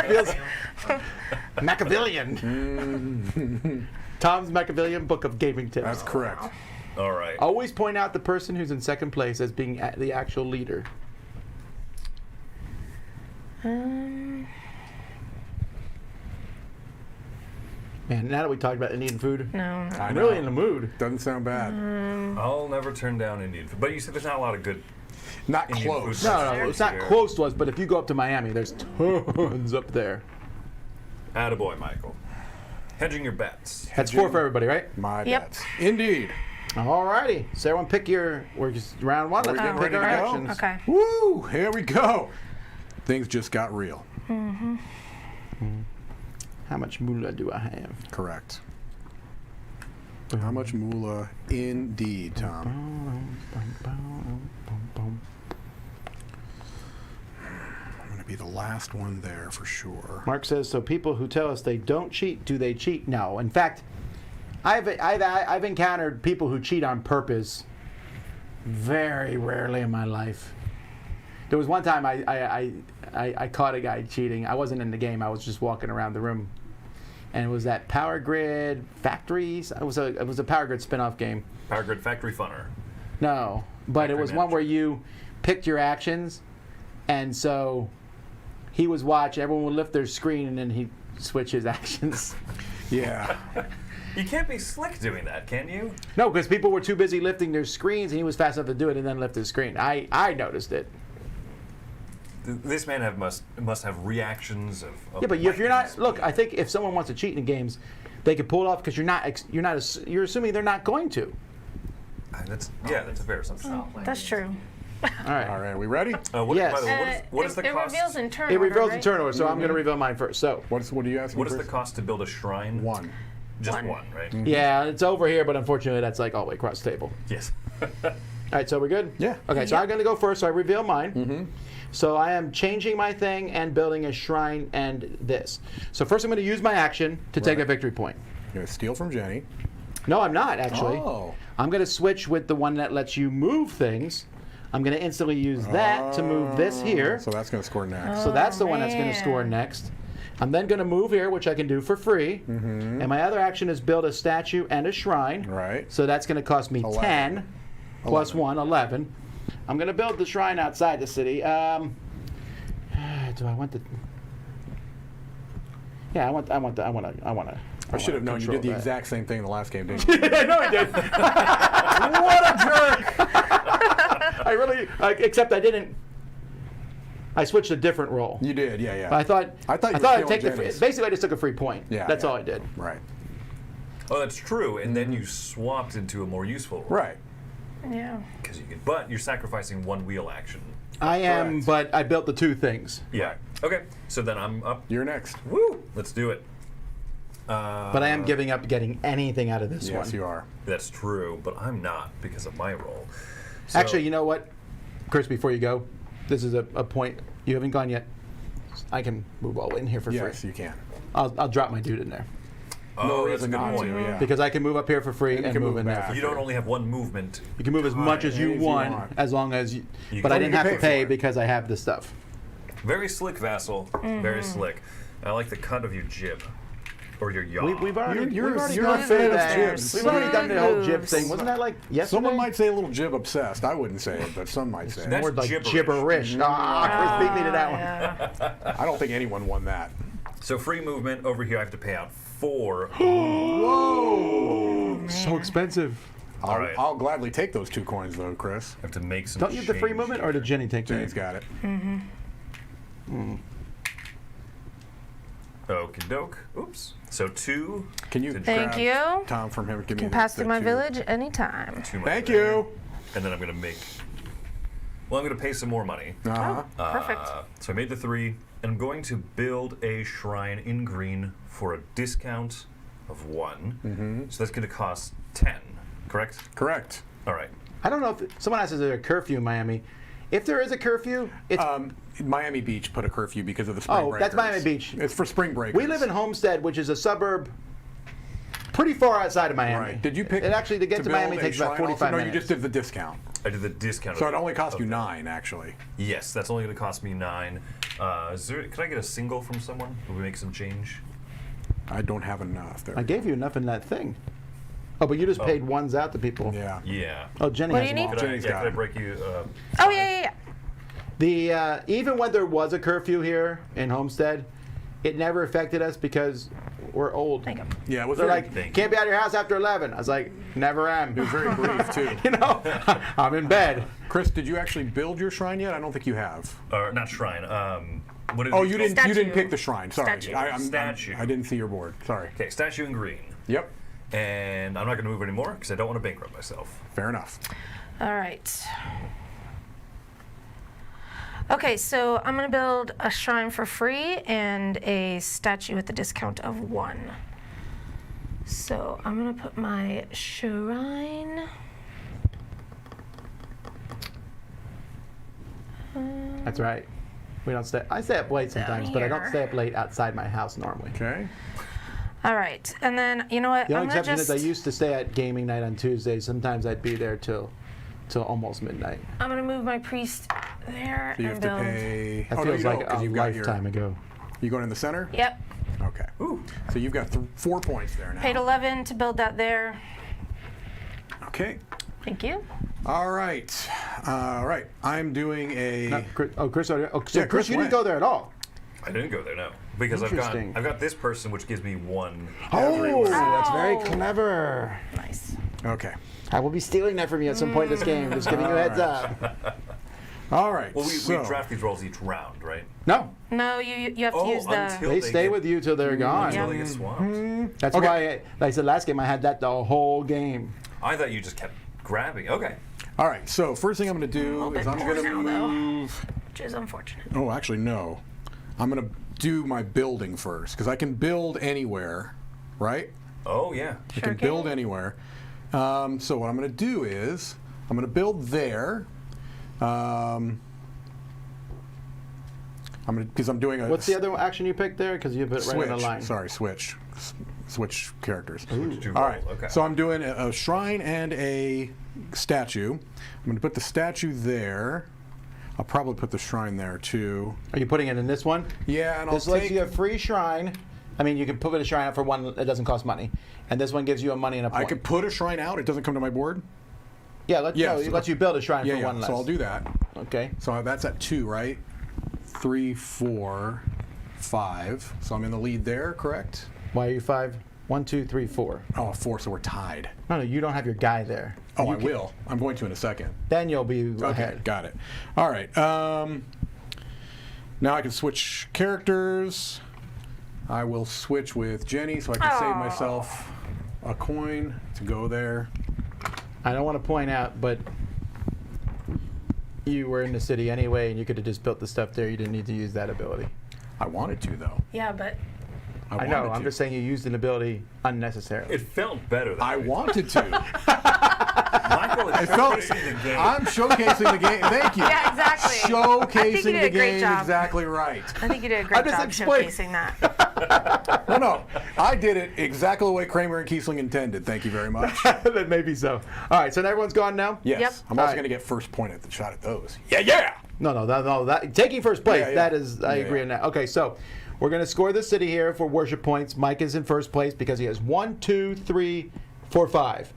feels Machiavellian. Tom's Machiavellian Book of Gaming Tips. That's correct. All right. Always point out the person who's in second place as being the actual leader. Man, now that we talked about Indian food, No. I I'm know. really in the mood. Doesn't sound bad. I'll never turn down Indian food. But you said there's not a lot of good Not Indian close. food. No, it's not close to us, but if you go up to Miami, there's tons up there. Attaboy, Michael. Hedging your bets. That's 4 for everybody, right? My Yep. bets. Indeed. Alrighty. So everyone pick your. We're just round 1. Let's getting pick ready our to go? actions. Okay. Woo! Here we go. Things just got real. How much moolah do I have? Correct. How much moolah? Indeed, Tom. I'm going to be the last one there for sure. Mark says, so people who tell us they don't cheat, do they cheat? No. In fact, I've encountered people who cheat on purpose very rarely in my life. There was one time I caught a guy cheating. I wasn't in the game. I was just walking around the room. And it was that Power Grid Factories. It was a Power Grid spin-off game. Power Grid Factory Funner. No, but it Factory was one Manager. where you picked your actions, and so he was watching. Everyone would lift their screen, and then he'd switch his actions. Yeah. You can't be slick doing that, can you? No, because people were too busy lifting their screens, and he was fast enough to do it and then lift his screen. I noticed it. This man must have reactions of Yeah, but if you're lightning not, look, I think if someone wants to cheat in games, they can pull it off because you're assuming they're not going to. That's a fair assumption. Stop playing That's games. true. All right. All right, we ready? Yes. By the way, what is the it cost? reveals in turn It order, reveals right? in turn order, so I'm going to reveal mine first. So, What are you asking? What is the Chris? cost to build a shrine? 1. Just One. one, right? yeah, it's over here, but unfortunately, that's like all the way across the table. Yes. All right, so we're good? Yeah. Okay, so I'm going to go first, so I reveal mine. So I am changing my thing and building a shrine and this. So first I'm going to use my action to take a Right. victory point. You're going to steal from Jenny. No, I'm not, actually. Oh. I'm going to switch with the one that lets you move things. I'm going to instantly use that to move this here. So that's going to score next. So that's the one that's going to man. score next. I'm then going to move here, which I can do for free. And my other action is build a statue and a shrine. Right. So that's going to cost me 11. 10 plus 1, 11. I'm going to build the shrine outside the city. Do I want the? Yeah, I want to. I should have known you did the exact same thing in the last game, didn't you? I know I did. What a jerk! I really, except I didn't. I switched a different role. You did, yeah. I thought you were I'd stealing take the free, Jenny's. basically I just took a free point. Yeah, That's yeah. all I did. Right. Oh, that's true. And then you swapped into a more useful role. Right. Yeah. Because you can, but you're sacrificing one wheel action. I am, Correct. but I built the two things. Yeah. Okay. So then I'm up. You're next. Woo! Let's do it. But I am giving up getting anything out of this one. Yes, you are. That's true, but I'm not because of my role. So, Actually, you know what, Chris? Before you go, this is a point. You haven't gone yet. I can move all in here for Yes, free. you can. I'll drop my dude in there oh, that's a reason good not point. to, yeah. because I can move up here for free And and, you can move move in there. back. For You free. don't only have one movement. You can move as much as you as you want, want. as long as you. You But can- I Oh, didn't you have can to pay pay for it. because I have this stuff. Very slick, Vassal. Very slick. I like the cut of your jib. Or your yaw. We've already, You're- we've already you're gone a through fan of that. jibs. We've already done the whole jib Moves. thing. Wasn't that like yesterday? Someone might say a little jib obsessed. I wouldn't say it, but some might say it. That's More like gibberish. gibberish. Ah, Chris beat me to that one. Yeah. I don't think anyone won that. So free movement over here. I have to pay out 4. So expensive. All right. I'll gladly take those 2 coins, though, Chris. I have to make some. Don't you have the free change movement, or did Jenny take that? Jenny's got it. Okie doke. Oops. So 2. Can you Thank grab you. Tom from him? Give me Can the- pass the through my 2. village anytime. 2 Thank money there. you. And then I'm going to make. Well, I'm going to pay some more money. Uh-huh. Perfect. So I made the 3, and I'm going to build a shrine in green for a discount of 1. So that's going to cost 10. Correct? Correct. All right. I don't know if someone asked, is there a curfew in Miami? If there is a curfew, it's Miami Beach put a curfew because of the spring breakers. that's Miami Beach. It's for spring breakers. we live in Homestead, which is a suburb pretty far outside of Miami. Right. Did you pick it? Actually, to get to build Miami a takes about shrine 45 also? No, minutes. you just did the discount. I did the discount. So of it only cost of you the- 9, actually. Yes, that's only going to cost me 9. Could I get a single from someone? Will we make some change? I don't have enough there. I gave you enough in that thing. Oh, but you just paid ones out to people. Yeah. Yeah. Oh, Jenny What has do you them need? all. Jenny's got Could I it. break you? Oh, yeah. The even when there was a curfew here in Homestead, it never affected us because we're old. Thank you. Yeah, it was They're very, like, Thank can't be out of your house after 11. I was like, never am. it was very brief, too. You know, I'm in bed. Chris, did you actually build your shrine yet? I don't think you have. Or not shrine. What did Oh, you you call- didn't. You didn't Statue. pick the shrine. Sorry, Statue. Statue. I didn't see your board. Sorry. Okay, statue in green. Yep. And I'm not going to move anymore because I don't want to bankrupt myself. Fair enough. All right. Okay, so I'm going to build a shrine for free and a statue with a discount of 1. So I'm going to put my shrine. That's right. We don't stay. I stay up late sometimes, but I don't here. stay up late outside my house normally. Okay. All right, and then you know what? The only I'm gonna exception just is I used to stay at gaming night on Tuesdays. Sometimes I'd be there till almost midnight. I'm gonna move my priest there So you and have to build. pay. That oh, no, feels you like don't, 'cause a you've got your. lifetime ago. You going in the center? Yep, Okay. So you've got 4 points there now. paid 11 to build that there. Okay. Thank you. All right. All right. I'm doing a. No, Chris, so Yeah, Chris, Chris you went. didn't go there at all. I didn't go there, no. Because Interesting. I've got this person, which gives me 1 Oh, everywhere. that's very Oh. clever. Nice. Okay. I will be stealing that from you at some point in this game. Just giving you a heads up. All right. Well, we so, draft these rolls each round, right? No, No, you have to use the. until they stay get, with you till they're gone. until Yeah. they get swamped. That's Okay. why, like I said last game, I had that the whole game. I thought you just kept grabbing. Okay. All right. So first thing I'm going to do little is bit I'm more going to now, though. move. Which is unfortunate. Oh, actually, no. I'm going to do my building first because I can build anywhere, right? Oh, yeah. I can Sure build can. anywhere. So what I'm going to do is I'm going to build there. Because I'm doing a What's the other action you picked there? Because you put it right switch. on the line. Sorry, switch. Switch characters. Do All roll, right. Okay. So I'm doing a shrine and a statue. I'm going to put the statue there. I'll probably put the shrine there too. Are you putting it in this one? Yeah, and I'll This lets take. you a free shrine. I mean, you can put a shrine out for 1 that doesn't cost money, and this one gives you a money and a point. I could put a shrine out. It doesn't come to my board. Yeah, Yeah, no, so- it lets you build a shrine Yeah, for yeah. 1 less. So I'll do that. Okay. So that's at 2, right? 3, 4, 5. So I'm in the lead there, correct? Why are you 5? 1, 2, 3, 4. Oh, 4. So we're tied. No, you don't have your guy there. Oh, You I can- will. I'm going to in a second. Then you'll be Okay, ahead. got it. All right. Now I can switch characters. I will switch with Jenny so I can save Aw. myself a coin to go there. I don't want to point out, but you were in the city anyway, and you could have just built the stuff there. You didn't need to use that ability. I wanted to, though. Yeah, but I know. wanted I'm to. just saying you used an ability unnecessarily. It felt better that I way. wanted to. Michael is felt- showcasing the game. I'm showcasing the game. Thank you. yeah, exactly. I think you Showcasing did the a great game job. exactly right. I think you did a great just job explained. showcasing that. No. I did it exactly the way Kramer and Kiesling intended. Thank you very much. Then maybe so. All right, so everyone's gone now? Yes. Yep. I'm also All right. going to get first point at the shot at those. Yeah. No, that taking first place. Yeah, yeah. That is, I Yeah, agree yeah. on that. Okay, so we're going to score the city here for worship points. Mike is in first place because he has 1, 2, 3, 4, 5.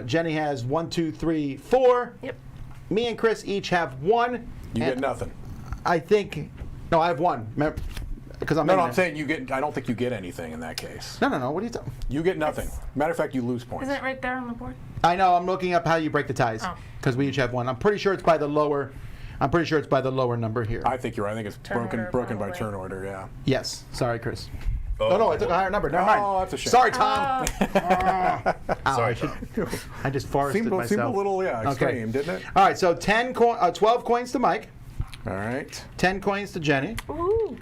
Jenny has 1, 2, 3, 4. Yep. Me and Chris each have 1. You get and nothing. I think. No, I have 1. Because I'm No, in no, I'm there. saying you get. I don't think you get anything in that case. No. What are you talking? You get nothing. Matter of fact, you lose points. Isn't it right there on the board? I know. I'm looking up how you break the ties Oh. because we each have 1. I'm pretty sure it's by the lower. I'm pretty sure it's by the lower number here. I think you're right. I think it's Turn order, broken by probably. turn order. Yeah. Yes. Sorry, Chris. Oh, No, I took a higher number. Never mind. Oh, that's a shame. Sorry, Tom. Oh, Ow, Sorry, I should- Tom. I just forested Seemed myself. a little extreme, didn't it? All right, so 12 coins to Mike, All right. 10 coins to Jenny, ooh,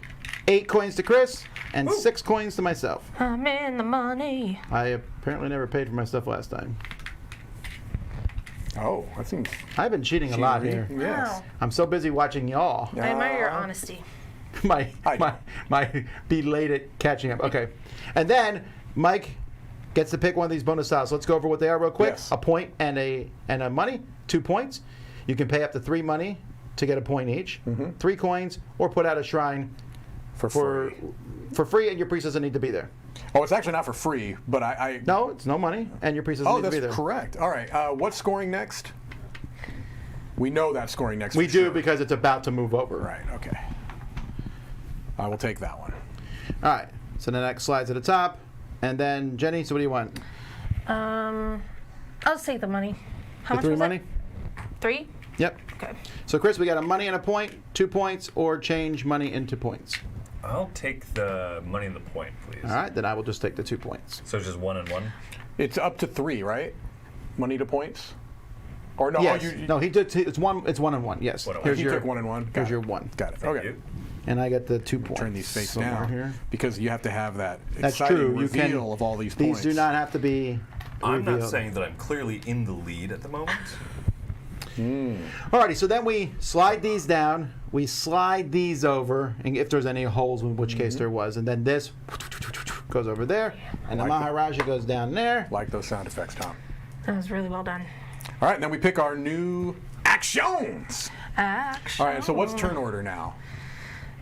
8 coins to Chris, and 6 coins to myself. I'm in the money. I apparently never paid for my stuff last time. Oh, that seems. I've been cheating a lot here. Yes. Wow. I'm so busy watching y'all. I admire your honesty. my I- my belated catching up. Okay, and then Mike gets to pick one of these bonus styles. Let's go over what they are real quick. Yes. A point and a money, 2 points. You can pay up to 3 money to get a point each. 3 coins, or put out a shrine For for free. free, and your priest doesn't need to be there. Oh, it's actually not for free, but I. No, it's no money, and your priest doesn't Oh, need to be that's there. correct. All right. What's scoring next? We know that's scoring next. We for do sure. because it's about to move over. Right. Okay. I will take that one. All right. So the next slide's at the top, and then Jenny. So what do you want? I'll just take the money. How The much 3 was money. it? 3? Yep. Okay. So, Chris, we got a money and a point, 2 points, or change money into points. I'll take the money and the point, please. All right, then I will just take the 2 points. So it's just 1 and 1? It's up to 3, right? Money to points? Or no? Yes. You, No, he did. It's 1 and 1. Yes. 1 and 1. Here's he your took 1 and 1. Got Here's it. your 1. Got it. Thank Okay. you. And I get the 2 points. Turn these face somewhere down here. because you have to have that That's exciting true. You reveal can. of all these These points. do not have to be. I'm not revealed. saying that I'm clearly in the lead at the moment. Alrighty, so then we slide these down, we slide these over, and if there's any holes, in which case there was, and then this goes over there, and the Maharaja goes down there. Like those sound effects, Tom. That was really well done. All right, and then we pick our new actions. Action. All right, so what's turn order now?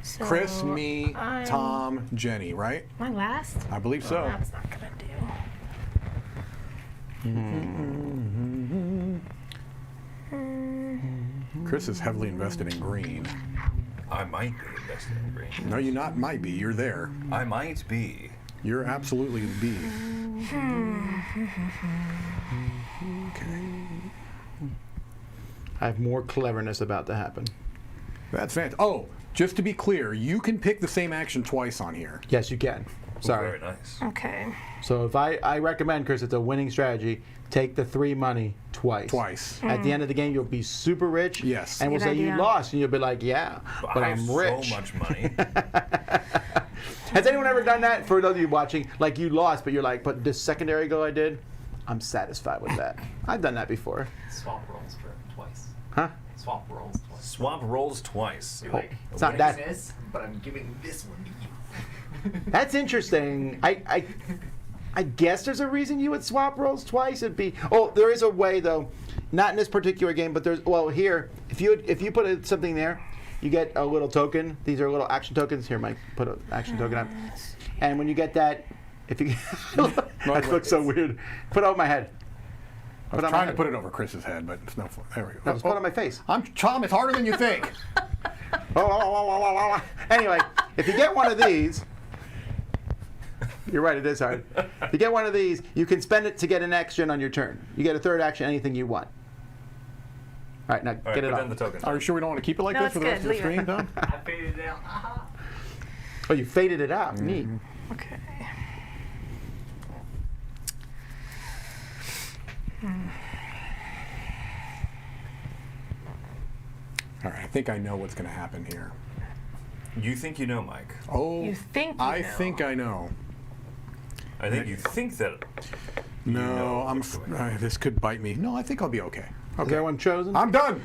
So Chris, me, I'm- Tom, Jenny, right? My last? I believe so. That's not gonna do. Chris is heavily invested in green. I might be invested in green. No, you not might be. You're there. I might be. You're absolutely the B. I have more cleverness about to happen. That's fantastic. Oh, just to be clear, you can pick the same action twice on here. Yes, you can. Sorry. Very nice. Okay. So if I recommend, Chris, it's a winning strategy. Take the 3 money twice. Twice. At the end of the game, you'll be super rich. Yes. And we'll Good say you idea. lost, and you'll be like, yeah, but I have I'm rich. so much money. Has anyone ever done that? For those of you watching, like you lost, but you're like, but this secondary goal I did, I'm satisfied with that. I've done that before. Swap rolls for twice. Huh? Swap rolls twice. Swap rolls twice. You're like, It's not winning that- this, but I'm giving this one to you. That's interesting. I guess there's a reason you would swap rolls twice. It'd be there is a way though, not in this particular game, but there's here if you put something there, you get a little token. These are little action tokens. Here, Mike, put an action token up, and when you get that, if you that looks so weird. Put it over my head. I was trying to put it over Chris's head, but it's no fun. There we go. No, just put it on my face. Tom, it's harder than you think. Anyway, if you get one of these. You're right, it is hard. If you get one of these, you can spend it to get an action on your turn. You get a third action, anything you want. All right, now All right, get it put off. in the token. Are you sure we don't want to keep it like No, this for the it's rest of the good. Leave stream, it. Tom? I faded it out. Aha. Oh, you faded it out. Neat. Okay. All right, I think I know what's going to happen here. You think you know, Mike. Oh, You think you I know. think I know. I think you think that. No, know I'm. what's going on. This could bite me. No, I think I'll be okay. Is Okay, everyone chosen? I'm done.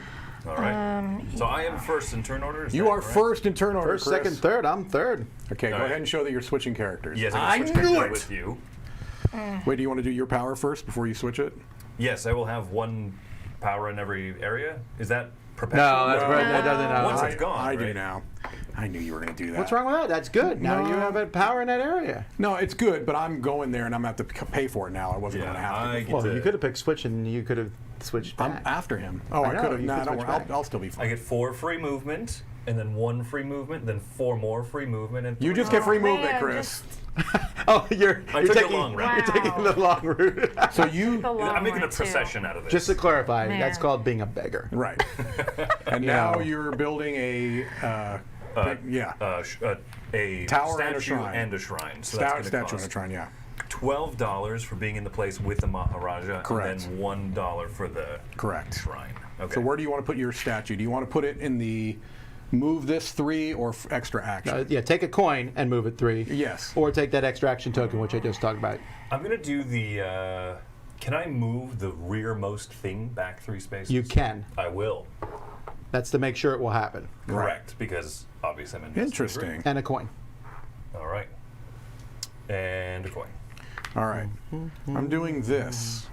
All right. So I am first in turn order. Is You that are correct? first in turn order, First, Chris. second, third. I'm third. Okay, go All right. ahead and show that you're switching characters. Yes, I I'm going to switch knew characters it. with you. Wait, do you want to do your power first before you switch it? Yes, I will have one power in every area. Is that perpetual? No, that's right. That doesn't. Once it's gone, I do right? now. I knew you were going to do that. What's wrong with that? That's good. Now No. you have a power in that area. No, it's good, but I'm going there and I'm going to have to pay for it now. I wasn't Yeah, going to have to. I before. get Well, to- you could have picked switch and you could have switched I'm back. after him. Oh, I I know, could have. you Nah, could don't switch worry. back. I'll still be I fine. get 4 free movement, and then 1 free movement, then 4 more free movement, and You 3 just get free man, movement, Chris. Oh, you're I took the taking long route. you're taking the long route. So you. The long I'm making a way, too. procession out of this. Just to clarify, that's Man. called being a beggar. Right. And Yeah. now you're building a. Yeah. a Tower and a statue shrine. and a shrine. So Statue that's and going a to shrine, yeah. cost $12 for being in the place with the Maharaja, Correct. and then $1 for the Correct. shrine. Okay. So where do you want to put your statue? Do you want to put it in the move this 3 or extra action? Yeah, take a coin and move it 3. Yes. Or take that extra action token, which I just talked about. I'm going to do the. Can I move the rearmost thing back 3 spaces? You can. I will. That's to make sure it will happen. Correct, because obviously I'm in. Interesting. And a coin. All right. And a coin. All right. I'm doing this.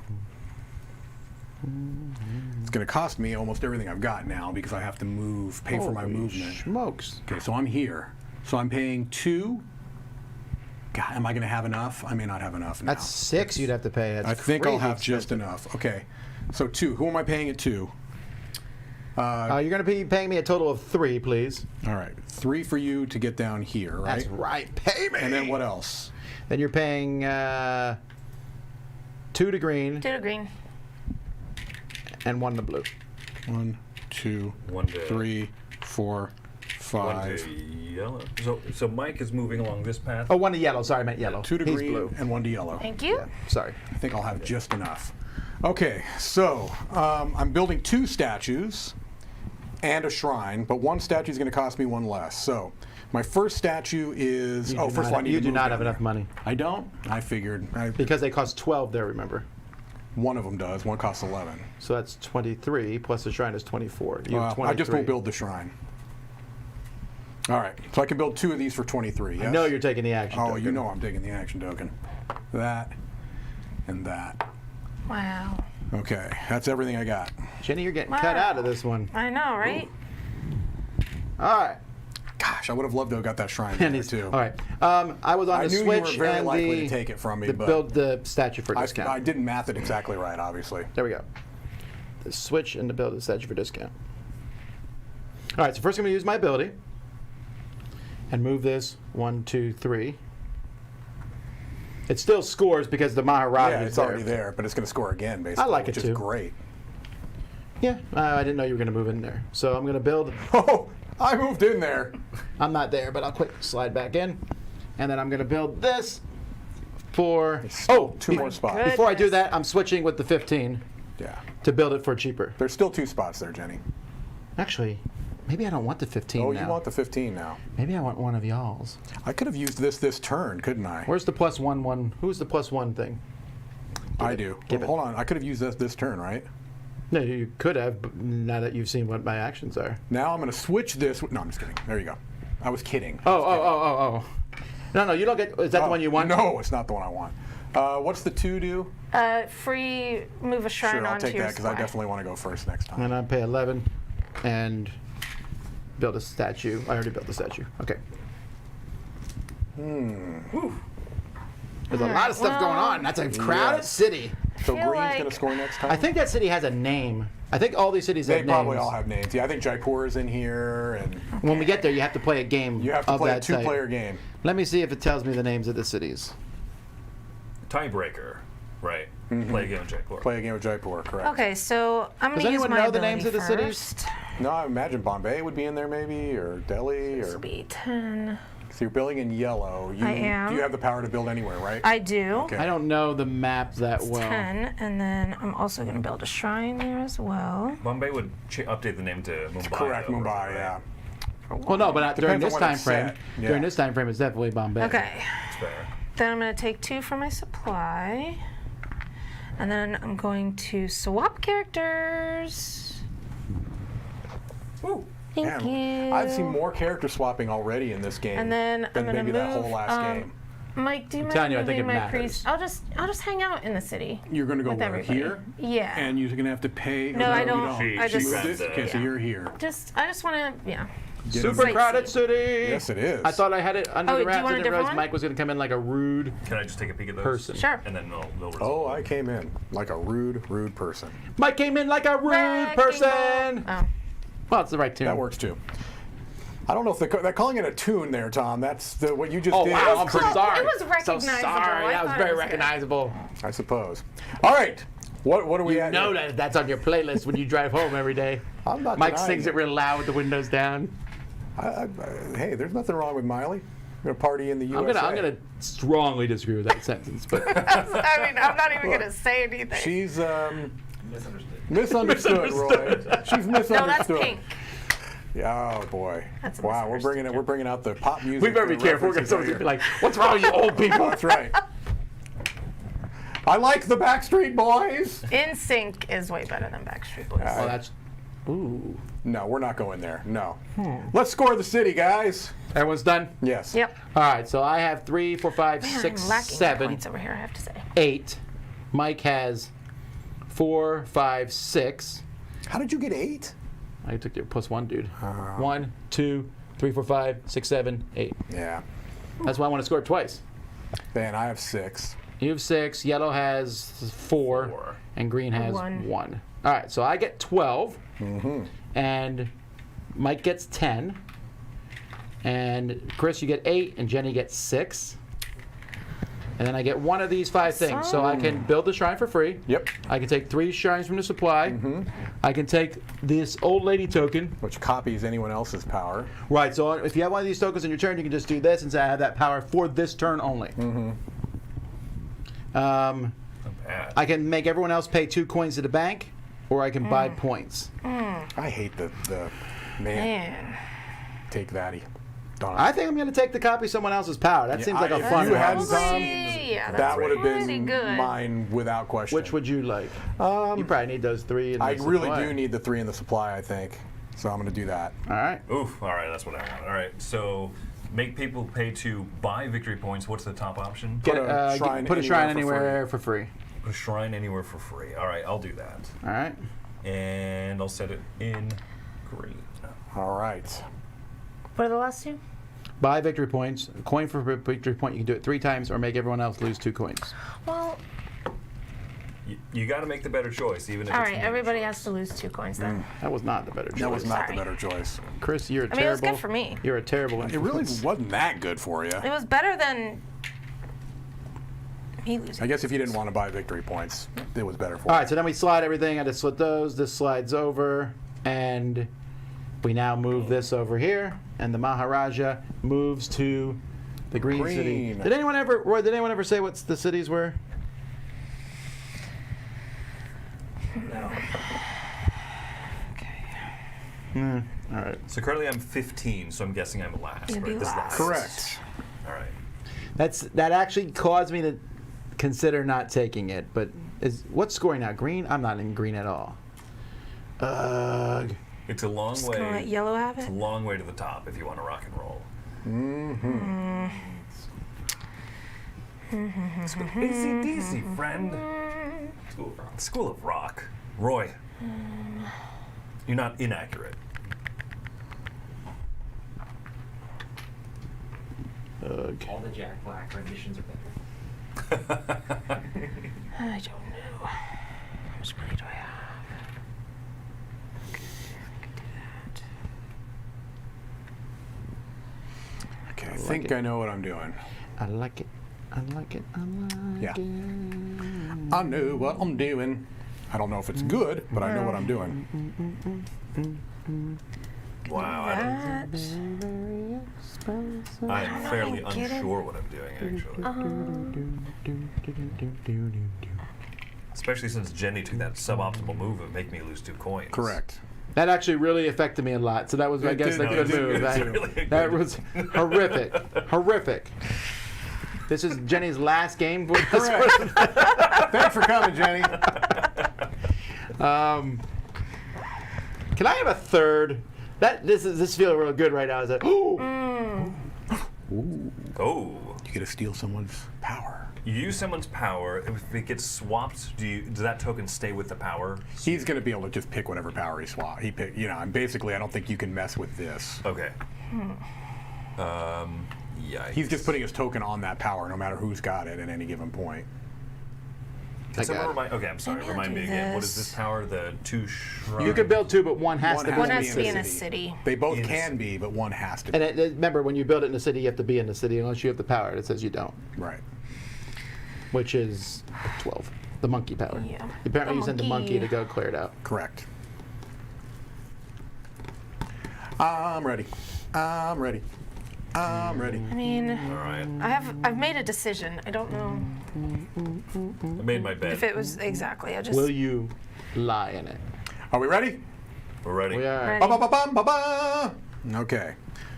It's going to cost me almost everything I've got now because I have to pay for my Holy movement. Smokes. Okay, so I'm here. So I'm paying 2. God, am I going to have enough? I may not have enough now. That's 6 you'd have to pay. That's I think I'll crazy have just expensive. enough. Okay. So 2. Who am I paying it to? You're going to be paying me a total of 3, please. All right. 3 for you to get down here, right? That's right. Pay me. And then what else? Then you're paying 2 to green 2 to green. and 1 to blue. 1, 2, One to 3, 4, One 5. to yellow. So Mike is moving along this path. Oh, 1 to yellow. Sorry, I meant yellow. 2 to He's green blue. and 1 to yellow. Thank you. Sorry. I think I'll have just enough. Okay, so I'm building 2 statues and a shrine, but 1 statue is going to cost me 1 less. So my first statue is. You First of all, I need you to do move not down have enough there. money I don't? I figured. because they cost 12 there. Remember. One of them does. One costs 11. So that's 23 plus the shrine is 24. You have 23. I just won't build the shrine. All right, so I can build 2 of these for 23. Yes? I know you're taking the action. Oh, token. you know I'm taking the action token. That and that. Wow. Okay, that's everything I got. Jenny, you're getting cut out of this one. I know, right? All right. Gosh, I would have loved to have got that shrine in And there he's, too. all right. I was on I the knew you Switch were very and likely to take it from me, but build the statue for discount. I didn't math it exactly right, obviously. There we go. The Switch and the build the statue for discount. All right, so first I'm going to use my ability and move this 1, 2, 3. It still scores because the Maharaja Yeah, is it's already there, but it's going to score again, basically. I like it which too. is great. Yeah, I didn't know you were going to move in there. So I'm going to build. Oh, I moved in there. I'm not there, but I'll quick slide back in. And then I'm going to build this for. Oh, 2 more spots. Good. before I do that, I'm switching with the 15 Yeah, to build it for cheaper. there's still 2 spots there, Jenny. Actually, maybe I don't want the 15 Oh, now. you want the 15 now? Maybe I want one of y'all's. I could have used this turn, couldn't I? Where's the +1/1? Who's the +1 thing? I do. give Well, hold on, I could have used this turn, right? No, you could have, but now that you've seen what my actions are. Now I'm going to switch this. No, I'm just kidding. There you go. I was kidding. Oh. No, you don't get. Is that the one you want? No, it's not the one I want. What's the 2 do? Free move a shrine Sure, I'll onto take your that because I square. definitely want to go first next time. And I pay 11 and build a statue. I already built the statue. Okay. There's a lot of stuff going on. That's a crowded Yes. city. So feel green's like- going to score next time? I think that city has a name. I think all these cities they have names. probably all have names. Yeah, I think Jaipur is in here, and When we get there, you have to play a game you have to of play a that type. 2-player game. Let me see if it tells me the names of the cities. Tiebreaker, right? Play a game of Jaipur. Play a game of Jaipur, correct. Okay, so I'm Does going to use anyone my know the names ability of the cities? first. No, I imagine Bombay would be in there maybe, or Delhi, This or will be 10. so you're building in yellow. You, I am. You have the power to build anywhere, right? I do. Okay. I don't know the map that well. 10, and then I'm also going to build a shrine there as well. Bombay would update the name to Mumbai. Correct, though, Mumbai, right? yeah. Well, no, but not during Depends on this when time it's frame. set. Yeah. During this time frame, it's definitely Bombay. Okay, That's fair. then I'm going to take 2 for my supply. And then I'm going to swap characters. Woo. Thank Man, you. I've seen more character swapping already in this game And then I'm than going to maybe move. that whole last game. Mike, do you mind telling you, I think moving it my matters. priest? I'll just hang out in the city. You're going to go with where, everybody. here? Yeah. And you're going to have to pay? No, or I you don't. She- I she just. grabs Okay, so yeah. you're here. I just want to. Yeah. Get Super him. crowded Sightsee. city. Yes, it is. I thought I had it under Oh, the do you wraps. want I a didn't realize different one? Mike was going to come in like a rude. Can I just take a peek at those? Person. Sure. And then they'll resolve. Oh, I came in like a rude person. Mike came in like a rude Wrecking person. ball. Oh. Well, it's the right tune. That works too. I don't know if they're calling it a tune there, Tom. That's what you just Oh did. wow! I'm so close. sorry. It was So recognizable. sorry. I That was thought very it was good. recognizable. I suppose. All right. What are we You at? know here? that's on your playlist when you drive home every day. I'm not Mike denying sings it real loud with the windows down. Hey, there's nothing wrong with Miley. We're gonna party in the USA. I'm gonna strongly disagree with that sentence, but I mean, I'm not even going to say anything. She's Misunderstood. misunderstood, Roy. She's misunderstood. No, that's pink. Yeah, oh boy. That's a Wow, we're bringing out the pop music. we better be careful. We're gonna someone's gonna be like, "What's wrong with you old people?" That's right. I like the Backstreet Boys. In Sync is way better than Backstreet Boys. Well, that's. Ooh. No, we're not going there. No. Let's score the city, guys. Everyone's done. Yes. Yep. All right. So I have 3, 4, 5, Man, 6, I'm lacking 7, points over here, I have to say. 8. Mike has 4, 5, 6. How did you get 8? I took your +1, dude. 1, 2, 3, 4, 5, 6, 7, 8. Yeah. That's why I want to score twice. Then I have 6. You have 6. Yellow has 4, Four. and green has One. 1. All right. So I get 12, and Mike gets 10, and Chris, you get 8, and Jenny gets 6. And then I get one of these 5 things. So I can build the shrine for free. Yep. I can take 3 shrines from the supply. I can take this old lady token. Which copies anyone else's power. Right, so if you have one of these tokens in your turn, you can just do this and say I have that power for this turn only. Not bad. I can make everyone else pay 2 coins to the bank, or I can buy points. I hate the man. Take thatty. I think I'm going to take the copy of someone else's power. That seems like a if fun you one. hadn't done, Yeah, that that's would have pretty been good. mine without question. Which would you like? You probably need those 3 in the I really supply. do need the 3 in the supply, I think. So I'm going to do that. All right. Oof. All right, that's what I want. All right, so make people pay to buy victory points. What's the top option? Put a shrine anywhere for free. Put a shrine anywhere for free. All right, I'll do that. All right. And I'll set it in green. All right. What are the last 2? Buy victory points. A coin for victory point. You can do it 3 times, or make everyone else lose 2 coins. Well, You got to make the better choice, even if all it's right. me. Everybody has to lose 2 coins then. That was not the better choice. That was not Sorry. the better choice. Chris, you're a I mean, it was terrible. good for me. You're a terrible. It really wasn't that good for you. It was better than me losing. I guess if you didn't want to buy victory points, it was better for All you. right, so then we slide everything. I just slid those. This slides over, and we now move this over here, and the Maharaja moves to the green city. Green. Did anyone ever, Roy? Did anyone ever say what the cities were? No. All right. So currently I'm 15, so I'm guessing I'm last. You'd be Right? This is last. Correct. All right. That actually caused me to consider not taking it. But what's scoring now? Green? I'm not in green at all. Ugh. It's a long Just way. gonna let yellow have It's a it. long way to the top if you want to rock and roll. Easy deasy, friend. School of Rock. School of Rock. Roy, you're not inaccurate. Ugh. All the Jack Black renditions are better. I don't know. How much money do I have? Okay, I think I know what I'm doing. I like it. I like it. I like Yeah. it. I know what I'm doing. I don't know if it's good, but I know what I'm doing. Wow, I am fairly get it. unsure what I'm doing, actually. Especially since Jenny took that suboptimal move of make me lose 2 coins. Correct. That actually really affected me a lot. So that was, I It guess, did, a no, good it did. move. It's That, really a that good- was horrific. Horrific. This is Jenny's last game with this Correct. Thanks for coming, Jenny. Can I have a third? This feels real good right now. Is that? Oh. You get to steal someone's power. You use someone's power. If it gets swapped, does that token stay with the power? He's going to be able to just pick whatever power he pick. And basically, I don't think you can mess with this. Okay. Yikes. He's just putting his token on that power, no matter who's got it at any given point. Can someone got it. remind? Okay, I'm sorry. Maybe I'll Remind me do again. What is this. this power? The 2 shrines. You can build 2, but one has One to has be. One to has be to be in in a a city. city. They both In a can city. be, but one has to be. And remember, when you build it in the city, you have to be in the city unless you have the power. It says you don't, Right. which is 12. The monkey power. Yeah. Apparently, The you send the monkey monkey. to go clear it out. Correct. I'm ready. I'm ready. I'm ready. I mean, All right. I've made a decision. I don't know I made my bed. if it was exactly. I just. Will you lie in it? Are we ready? We're ready. We are. Ready. Ba-ba-ba-bum-ba-ba. Okay.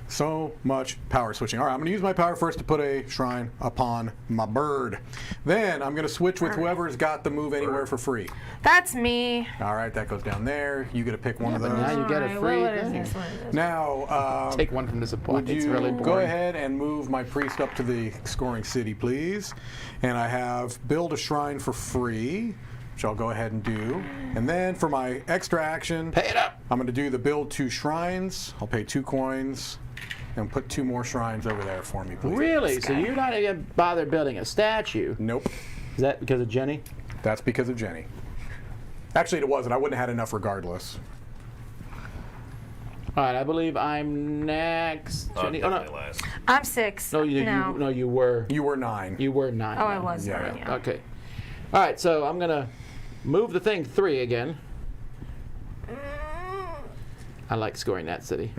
So much power switching. All right, I'm going to use my power first to put a shrine upon my bird. Then I'm going to switch with whoever's got the move anywhere for free. That's me. All right, that goes down there. You get to pick one of those. Now you get a Alright, free what is thing. this? What is this? Now, Take one from the supply. would It's you really boring. go ahead and move my priest up to the scoring city, please? And I have build a shrine for free, which I'll go ahead and do. And then for my extra action, Pay it up. I'm going to do the build 2 shrines. I'll pay 2 coins and put 2 more shrines over there for me, please. Really? So you're not even bothered building a statue? Nope. Is that because of Jenny? That's because of Jenny. Actually, it wasn't. I wouldn't have had enough regardless. All right, I believe I'm next. Jenny. Oh, Definitely no. last. I'm 6. No, you were. You were 9. You were 9. Oh, I now. was Yeah. 9, yeah. Okay. All right, so I'm going to move the thing 3 again. I like scoring that city.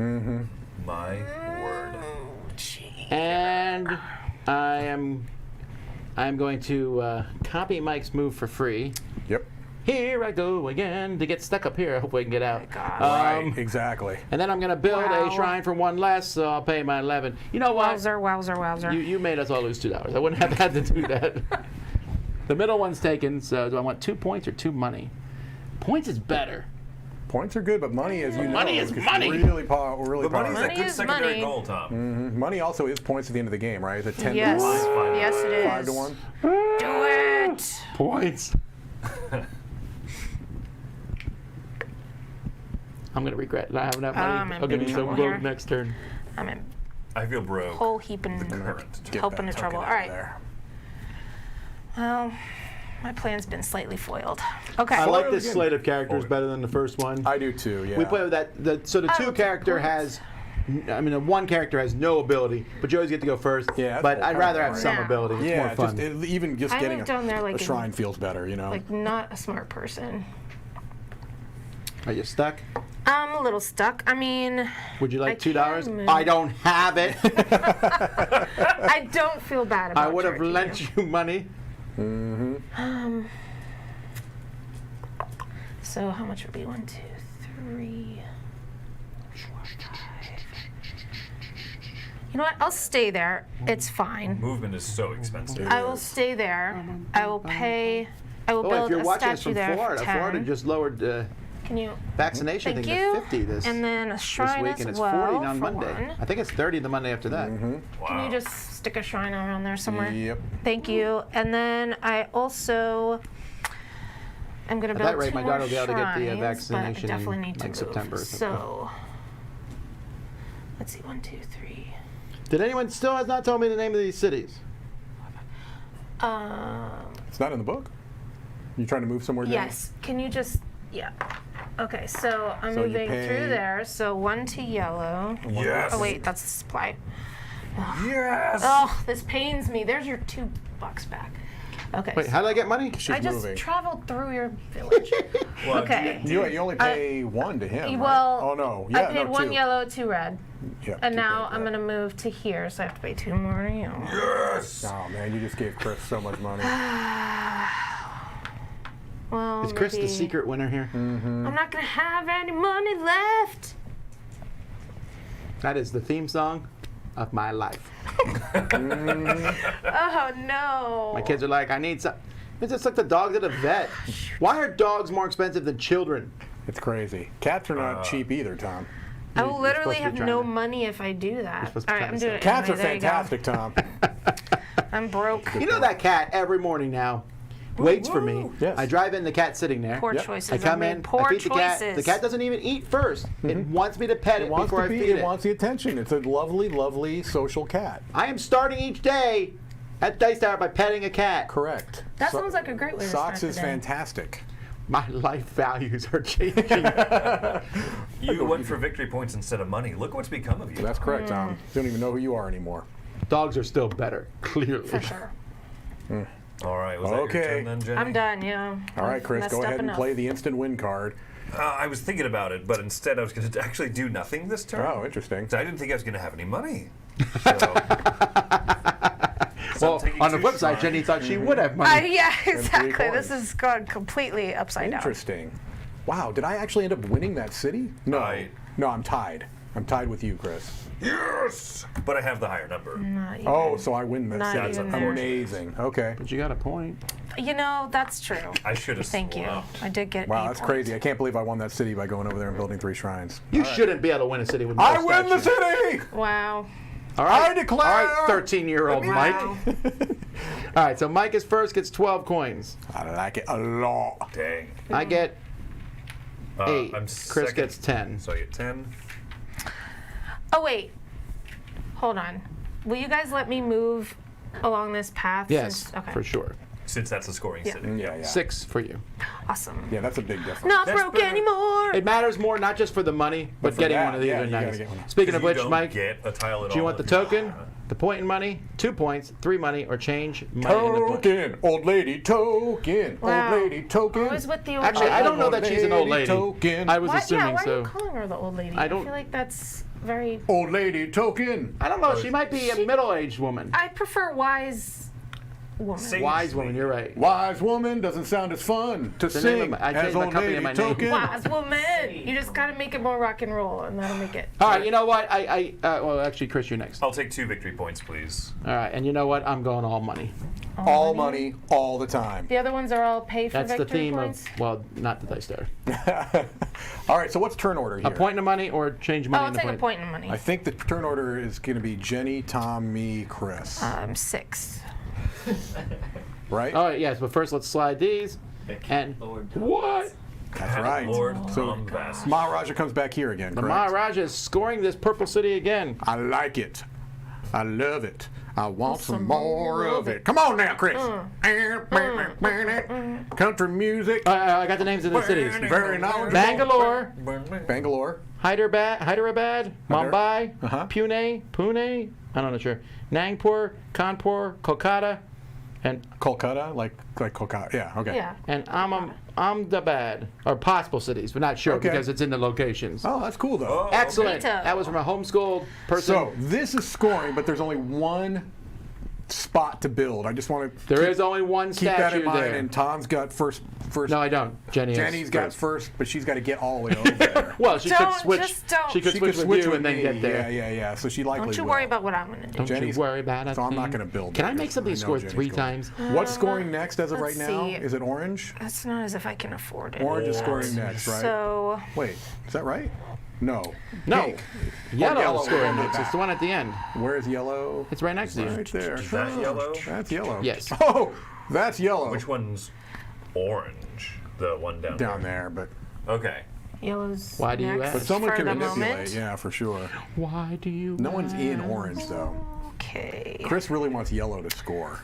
My word. And I'm going to copy Mike's move for free. Yep. Here I go again to get stuck up here. I hope I can get out. Right. Exactly. And then I'm going to build Wow. a shrine for 1 less, so I'll pay my 11. You know what? Wowzer. You made us all lose $2. I wouldn't have had to do that. The middle one's taken, so do I want 2 points or 2 money? Points is better. Points are good, but money, as you know, Money is money. really But money's powerful. a good is secondary money. goal, Tom. Money also is points at the end of the game, right? Is it 10 Yes. to 1? Yes, it is. 5 to 1? Do it. Points. I'm going to regret not having that money. I'm in I'll give you big some trouble broke here. next turn. I'm in I feel broke. whole heaping Current. Get helping that the trouble. token All out right. there. Well, my plan's been slightly foiled. Okay. I like this again. slate of characters better than the first one. I do too, yeah. We play with that. So the I 2 will take character points. the 1 character has no ability, but you always get to go first. Yeah, that's but more I'd rather have fun. some Yeah. ability. It's Yeah, more fun. even just I getting went down there like a a- shrine feels better, you know? Like, not a smart person. Are you stuck? I'm a little stuck. I mean, Would you like I $2? can move. I don't have it. I don't feel bad about I would have charging lent you money. So how much would be 1, 2, 3? You know what? I'll stay there. It's fine. Movement is so expensive. I will stay there. I will pay. I will Oh, if build you're a watching us statue from there Florida, for 10. Florida just lowered the Can you? vaccination Thank thing you. to 50 this And then a shrine week, as and it's well 40 on for Monday. one. I think it's 30 the Monday after that. Can you just stick a shrine around there somewhere? Yep. Thank you. And then I also am going to build that rate, 2 my more daughter will be able to get the, shrines, vaccination but I definitely in, need to like, move. September or something. So let's see, 1, 2, 3. Did anyone still has not told me the name of these cities? It's not in the book? You trying to move somewhere down? Yes. Can you just? Yeah. Okay. So I'm So you moving pay- through there. So 1 to yellow. Yes. Oh wait, that's the supply. Yes. Oh, this pains me. There's your $2 back. Okay. Wait, how did I get money? She's I just moving. traveled through your village. Well, Okay. You only pay 1 to him, Well, right? Oh, no. Yeah, I paid no, 1 2. yellow, 2 red, Yeah, and 2 now red, I'm yeah. gonna move to here, so I have to pay 2 more yellow. Yes. Oh, man, you just gave Chris so much money. Well, Is Chris the maybe- secret winner here? I'm not gonna have any money left. That is the theme song of my life. Oh no. My kids are like, I need some. It's just like the dogs at a vet. Why are dogs more expensive than children? It's crazy. Cats are not cheap either, Tom. I will You're literally supposed to be have trying no to- money if I do that. supposed to All be right, trying I'm to doing it. Cats are anyway. There you go. fantastic, Tom. I'm broke. You know that cat every morning now waits for me. Yes. I drive in, the cat's sitting there. Poor Yep. choices. I come made in, Poor I feed the cat. choices. The cat doesn't even eat first. It wants me to pet it, It wants before to be. I feed It it. wants the attention. It's a lovely, lovely social cat. I am starting each day at Dice Tower by petting a cat. Correct. That sounds like a great way to start Socks is the day. fantastic. My life values are changing. You went for victory points instead of money. Look what's become of you. That's correct, Tom. You don't even know who you are anymore. Dogs are still better, clearly. For sure. All right. Was that Okay. your turn then, Jenny? I'm done. Yeah. All right, Chris, Messed go up ahead and enough. play the instant win card. I was thinking about it, but instead I was going to actually do nothing this turn. Oh, interesting. So I didn't think I was going to have any money. So, Well, taking on the 2 flip side, shrines. Jenny thought she would have money. Yeah, exactly. coins. This has gone completely upside down. Interesting. Wow, did I actually end up winning that city? No. I- No, I'm tied. I'm tied with you, Chris. Yes! But I have the higher number. Not even. Oh, so I win this. Not That's even there. amazing. Okay. But you got a point. You know, that's true. I should have Thank you. swapped. I did get Wow, a that's point. crazy. I can't believe I won that city by going over there and building 3 shrines. You shouldn't be able to win a city with no I win the statues. city! Wow. All right. I declare- All right, 13-year-old Mike. Wow. All right, so Mike is first, gets 12 coins. I like it a lot. Dang. I get 8. I'm Chris second. gets 10. So I get 10. Oh wait. Hold on. Will you guys let me move along this path? Yes, since- okay. for sure. Since that's a scoring Yeah. city. Yeah, yeah. 6 for you. Awesome. Yeah, that's a big difference. Not That's broke better. anymore. It matters more not just for the money, but for getting that, one of these yeah, are you nice. gotta get one. Speaking of You which, don't Mike, get a tile at do you all want the if you- token? The point in money, 2 points, 3 money, or change money in the point. Token, old lady token, Wow. old lady token. Always with the old Actually, lady. I don't know that she's an old lady. Token. I was Why, assuming yeah, why are so. you calling her the old lady? I don't- feel like that's very. Old lady token. I don't know. She might be a middle-aged woman. I prefer wise woman. Sage Wise woman, lady. you're right. Wise woman doesn't sound as fun to The name sing of I as changed my old company lady and my name. token. Wise woman. You just gotta make it more rock and roll, and that'll make it. All right, you know what? Well, actually, Chris, you're next. I'll take 2 victory points, please. All right, and you know what? I'm going all money. All money, all the time. The other ones are all pay for That's the victory theme points. of, well, not the Dice Star. All right, so what's turn order here? A point in money or change money Oh, I'll in the take a point. point in money. I think the turn order is going to be Jenny, Tom, me, Chris. 6. Right? All right, yes, but first let's slide these. And Lord. what? That's right. Lord So Tom Vass. Maharaja comes back here again, The correct? Maharaja is scoring this purple city again. I like it. I love it. I want some more of it. Come on now, Chris. Country music. I got the names of the cities. Very knowledgeable. Bangalore, Bangalore. Hyderabad, Mumbai, Uh-huh. Pune, I'm not sure. Nagpur, Kanpur, Kolkata, and Kolkata, like Kolkata. Yeah, okay. Yeah. Ahmedabad, or possible cities, but not sure Okay. because it's in the locations. Oh, that's cool though. Excellent. Veto. That was from a homeschooled person. So this is scoring, but there's only one spot to build. I just want to there is only one keep that in statue mind. there. And Tom's got first. No, I don't. Jenny's got first, but she's got to get all the way over there. Well, she could Don't, switch. just don't. She could She switch could with you with and then me. get there. Yeah. So she likely Don't you will. worry about what I'm gonna do. Don't Jenny's- you worry about it. So I'm not going to build. Can I that, make 'cause something I know score Jenny's 3 going. times? What's scoring next as of let's right now? see. Is it orange? That's not as if I can afford it. Orange is scoring next, right? So Wait, is that right? No. No. Pink. Yellow yellow is scoring on the next. It's back. the one at the end. Where is yellow? It's right next to you. Right there. Is that yellow? That's yellow. Yes. Oh, that's yellow. Which one's orange? The one down, Down there, but Okay. yellow's Why do you next ask? but someone for can the manipulate. moment. Yeah, for sure. Why do you? No one's in orange though. Okay. Chris really wants yellow to score.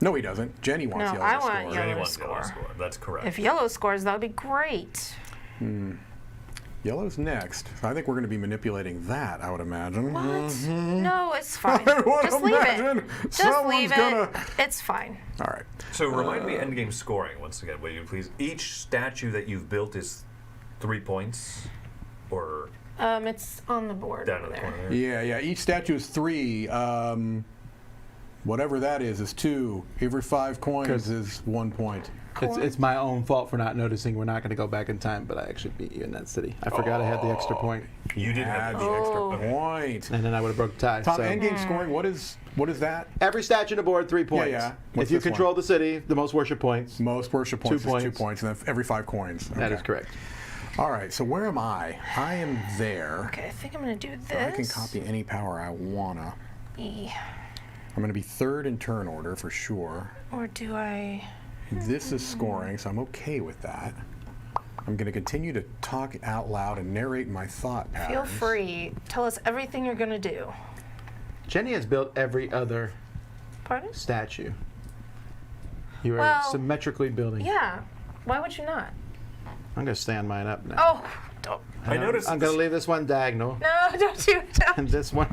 No, he doesn't. Jenny wants No, yellow I to want score. yellow. Jenny to wants yellow to score. score. That's correct. If yellow scores, that would be great. Yellow's next. So I think we're going to be manipulating that, I would imagine. What? No, it's fine. I would Just leave imagine it. Just someone's leave it. gonna- It's fine. All right. So remind me endgame scoring once again, will you please? Each statue that you've built is 3 points, or It's on the board down over in the there. corner. Yeah. Each statue is 3. Whatever that is 2. Every 5 coins is 1 point. It's my own fault for not noticing. We're not going to go back in time, but I actually beat you in that city. I forgot I had the extra point, You did Add have the the Oh. extra point. and then I would have broke the tie. Tom, so. endgame scoring. What is that? Every statue on the board, 3 points. yeah. What's If you this one? control the city, the most worship points. Most worship points 2 is 2 points. points, and then every 5 coins. That is Okay. correct. All right. So where am I? I am there. Okay, I think I'm gonna do this. I can copy any power I wanna. E. I'm going to be third in turn order for sure. Or do I? This is scoring, so I'm okay with that. I'm going to continue to talk out loud and narrate my thought patterns. Feel free. Tell us everything you're gonna do. Jenny has built every other Pardon? statue. You are Well, symmetrically building. Yeah. Why would you not? I'm going to stand mine up now. Oh, don't. I noticed I'm going to leave this one diagonal No, don't do it. Don't. and this one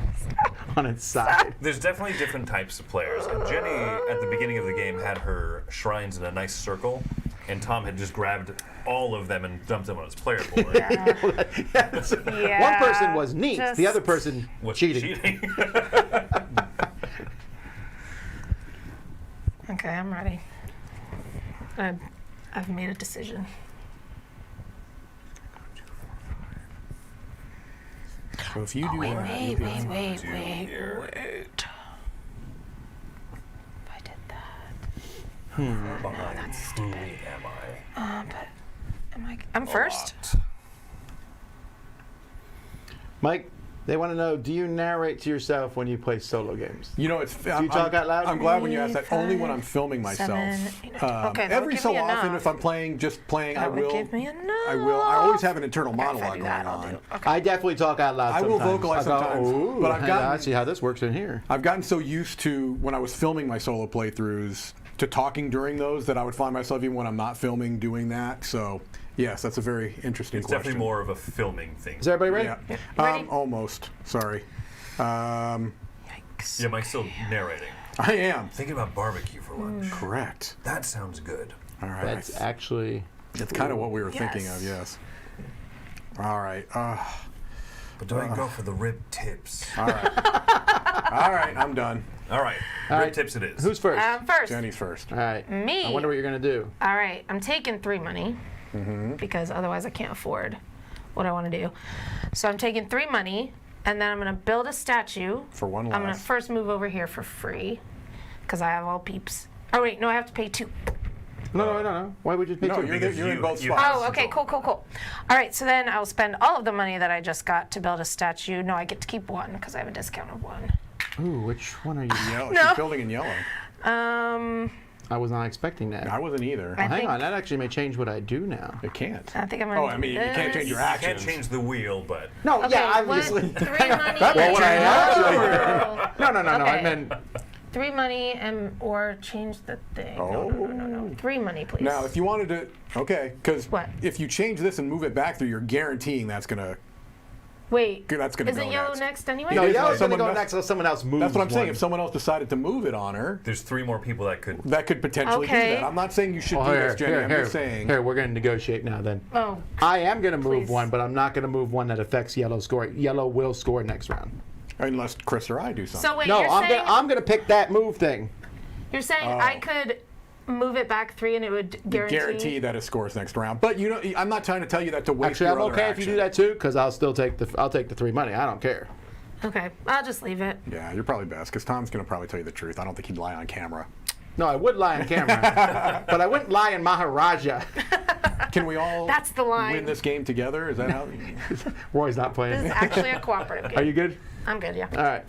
on its side. There's definitely different types of players. And Jenny, at the beginning of the game, had her shrines in a nice circle, and Tom had just grabbed all of them and dumped them on his player board. Yes. Yeah, One person was neat. The just- other person Was cheating. Okay, I'm ready. I've made a decision. So if you do Wait, that, wait, you do wait, that. wait, do wait, here? wait. If I did that. Behind who am I? But I'm first? Locked. Mike, they want to know, do you narrate to yourself when you play solo games? You know, it's. Do you talk out loud? I'm glad when you asked that. 3, Only when 5, I'm filming myself. 7, 8, 9, okay, that would every give so me often, enough. if I'm playing, just playing, I That would will. give me enough. I always have an internal Okay, if I monologue do going that, I'll on. do. Okay. I definitely talk out loud I sometimes. will vocalize I go, sometimes, "Ooh, but I've I gotten- see how this works in here. I've gotten so used to when I was filming my solo playthroughs to talking during those that I would find myself even when I'm not filming doing that. So yes, that's a very interesting It's question. definitely more of a filming thing. Is everybody ready? Yeah. Ready? Almost. Sorry. next. Yeah, Mike's still narrating. I am. Thinking about barbecue for lunch. Correct. That sounds good. All right. That's actually. That's kind of what we were thinking of, Yes. yes. All right. But do I go for the rib tips? All right. All right, I'm done. All right, All rib right. tips it is. Who's first? First. Jenny's first. All right. Me. I wonder what you're going to do. All right, I'm taking 3 money Mm-hmm. because otherwise I can't afford what I want to do. So I'm taking 3 money, and then I'm going to build a statue. For one I'm going to less. first move over here for free because I have all peeps. Oh, wait, no, I have to pay 2. No. Why would you pay No, two? you're in both you- spots. Oh, okay, cool. All right, so then I'll spend all of the money that I just got to build a statue. No, I get to keep 1 because I have a discount of 1. Ooh, which one are you? Yellow. No. She's building in yellow. I was not expecting that. I wasn't either. I Hang think- on, that actually may change what I do now. It can't. I think I'm gonna Oh, I mean, you can't change your You can't actions. change the wheel, but No, Okay, yeah, obviously. what? 3 money. Well, what I actually Oh. No, I Okay. meant 3 money and or change the thing. No. 3 money, please. Now, if you wanted to, okay, because What? if you change this and move it back through, you're guaranteeing that's gonna. Wait. That's gonna Isn't go yellow next. next anyway? no. is Yellow's like going to someone go does- next unless someone else moves. That's what I'm saying. one. If someone else decided to move it on her, there's 3 more people that could. that could potentially do Okay. that. I'm not saying you should Oh, do here, this, Jenny. here, I'm here, just saying. here, we're going to negotiate now. Then Oh. I am going to move Please. one, but I'm not going to move one that affects Yellow's score. Yellow will score next round. Unless Chris or I do something. So wait, No, you're I'm saying going to pick that move thing. you're saying I could move it back 3 and it would guarantee that it scores next round. But you know, I'm not trying to tell you that to waste Actually, your I'm other okay if you do action. that too, because I'll take the 3 money. I don't care. Okay, I'll just leave it. Yeah, you're probably best because Tom's gonna probably tell you the truth. I don't think he'd lie on camera. No, I would lie on camera, but I wouldn't lie in Maharaja. Can we all That's the line. win this game together? Is that how? Roy's not This playing. is actually a cooperative game. Are you good? I'm good, yeah. All right.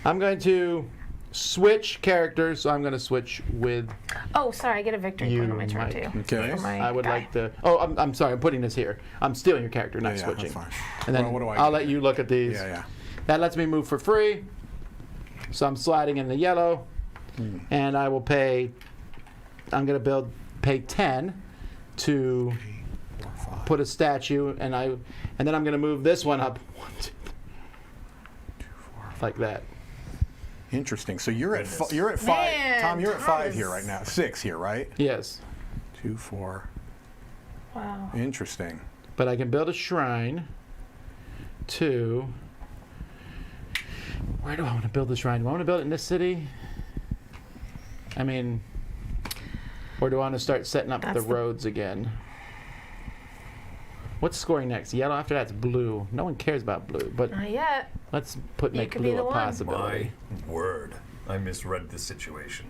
I'm going to switch characters, so I'm going to switch with. Oh, sorry, I get a victory point on my turn Mike. too. Okay. For my I would guy. like to. Oh, I'm sorry. I'm putting this here. I'm stealing your character, not Yeah, switching. that's fine. And then Well, what do I I'll get? let you look at these. Yeah. That lets me move for free. So I'm sliding in the yellow, and I will pay. I'm going to pay 10 to put a statue, and then I'm going to move this one up 1, 2, 3, like that. Interesting. So you're at Goodness. you're at 5. Man, Tom, you're at Tom 5 is- here right now. 6 here, right? Yes, 2, 4. Wow. Interesting. but I can build a shrine to. Where do I want to build the shrine? Do I want to build it in this city? I mean, or do I want to start setting up That's the the- roads again? What's scoring next? Yellow. After that's blue. No one cares about blue, but Not yet. let's You make could be blue the a one. possibility. My word. I misread the situation.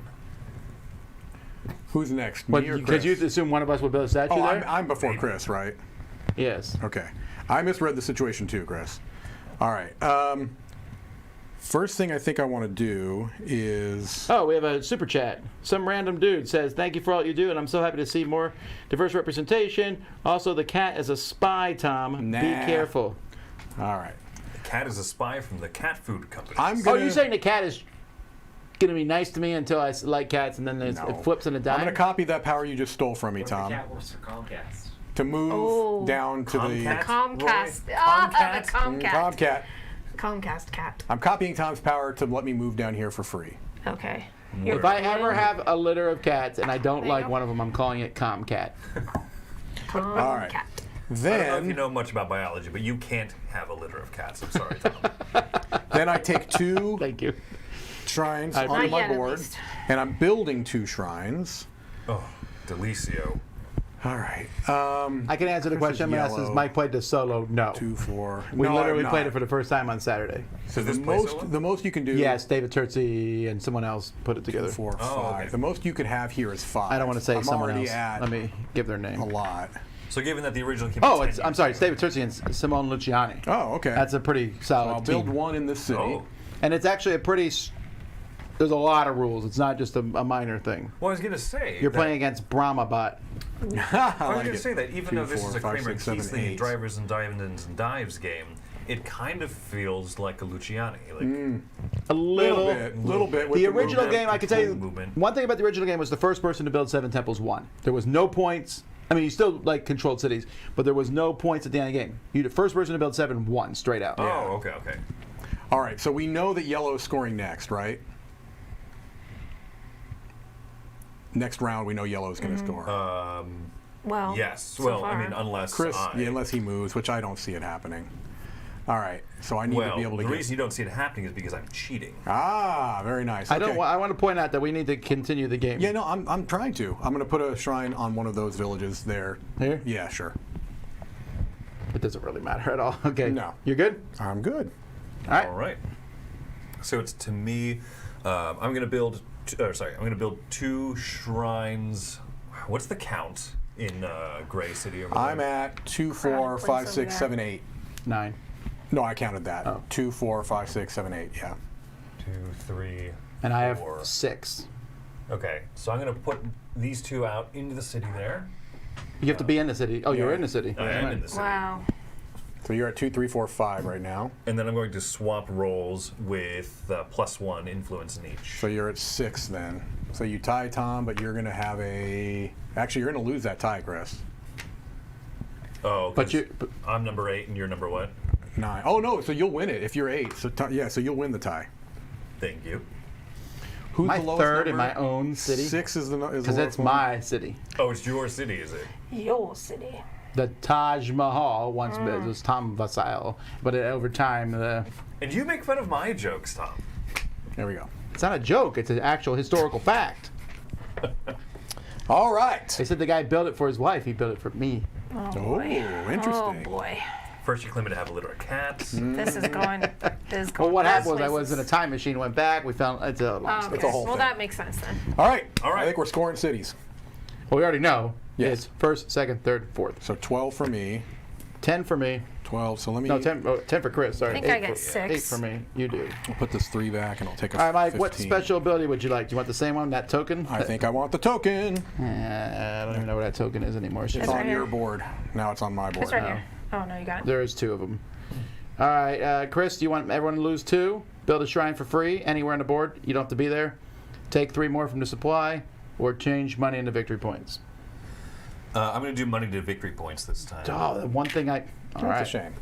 Who's next? What? Me or Because Chris? you assume one of us will build a statue Oh, there? I'm before Chris, right? Yes. Okay. I misread the situation too, Chris. All right. First thing I think I want to do is. Oh, we have a super chat. Some random dude says, "Thank you for all you do, and I'm so happy to see more diverse representation. Also, the cat is a spy, Tom. Nah. Be careful." All right. The cat is a spy from the cat food company. I'm Oh, gonna. you're saying the cat is gonna be nice to me until I like cats, and then No. it flips on a I'm dime? going to copy that power you just stole from me, Or the Tom, cat works for Comcast. to move Oh. down to Comcast? the Comcast. Roy? Ah, Comcast? the Comcast. Comcat. Comcast cat. I'm copying Tom's power to let me move down here for free. Okay. If I ever have a litter of cats and I don't There you like go. one of them, I'm calling it Comcat. Comcat. All right. I don't know if Then, you know much about biology, but you can't have a litter of cats. I'm sorry, Tom. then I take 2 Thank you. shrines Not onto my yet, at board, least. and I'm building 2 shrines. Oh, DiLisio. All right. I can answer the Chris is question. I'm gonna ask, yellow. Has Mike played this solo? No. 2, 4. We No, literally I'm played not. it for the first time on Saturday. So Does this the play most, solo? the most you can do. Yes, David Turtsy and someone else put it 2, together. 4, 5. Oh, okay. The most you could have here is 5. I don't want to say I'm someone already else. at Let me give their a name. lot. So given that the original came Oh, out it's 10 I'm years sorry, ago- it's David Turtsy and Simone Luciani. Oh, okay. That's a pretty solid I'll build team. 1 in this city. Oh. And it's actually a pretty. There's a lot of rules. It's not just a minor thing. Well, I was going to say. You're that- playing against Brahmabot. I was like going to it. say that even 2, though this 4, is a 5, Kramer 6, 7, Keithley 8. drivers and dividends and dives game, it kind of feels like a Luciani. Like A little. Little bit. With The original movement, game, I can tell you, movement. one thing about the original game was the first person to build 7 temples won. There was no points. I mean, you still like controlled cities, but there was no points at the end of the game. You the first person to build 7 won straight out. Oh, okay. All right, so we know that yellow is scoring next, right? Next round, we know yellow is going to score. Well, Yes. so Well, far. I mean, unless Chris, I. yeah, unless he moves, which I don't see it happening. All right, so I need to be able to the get. reason you don't see it happening is because I'm cheating. Ah, very nice. I don't. Okay. I want to point out that we need to continue the game. Yeah, no, I'm trying to. I'm going to put a shrine on one of those villages there. Here? Yeah, sure. It doesn't really matter at all. Okay. No. You're good? I'm good. All right. All right. So it's to me. I'm gonna build. I'm gonna build 2 shrines. What's the count in Gray City? Over I'm there? at 2, 4, 5, 6, 7, 8. 9. No, I counted that. Oh. 2, 4, 5, 6, 7, 8. Yeah. 2, 3. And I have 4. 6. Okay, so I'm gonna put these 2 out into the city there. You have to be in the city. Oh, you're in the city. I am in the city. Wow. So you're at 2, 3, 4, 5 right now. And then I'm going to swap roles with +1 influence in each. So you're at 6 then. So you tie Tom, but you're going to have a. Actually, you're going to lose that tie, Chris. Oh, But 'cause you. I'm number 8 and you're number what? 9. Oh no, so you'll win it if you're 8. So yeah, so you'll win the tie. Thank you. Who's My the lowest third in number? my own city. 6 is the Because lowest it's one? my city. Oh, it's your city, is it? Your city. The Taj Mahal once was Tom Vasile, but over time, And you make fun of my jokes, Tom. There we go. it's not a joke. It's an actual historical fact. All right. They said the guy built it for his wife. He built it for me. Oh, interesting. Oh boy. First, you claim to have a litter of cats. This is going. This is Well, going. what bad happened was I was in a places. time machine, went back. We found it's a long Oh, story. okay. a whole Well, thing. that makes sense then. All right. All right. I think we're scoring cities. Well, we already know. Yes. It's first, second, third, fourth. So 12 for me. 10 for me. 12. So let me. No, 10, 10 for Chris. Sorry. I think I 8 get for, 6. 8 for me. You do. I'll put this 3 back and I'll take a All right, Mike. 15. What special ability would you like? Do you want the same one? That token? I think I want the token. I don't even know where that token is anymore. It's right on here. your board. Now it's on my board. It's right here. Oh no, you got it. There is 2 of them. All right, Chris, do you want everyone to lose 2? Build a shrine for free anywhere on the board. You don't have to be there. Take 3 more from the supply, or change money into victory points. I'm going to do money to victory points this time. Oh, the one thing I. All That's right. a shame.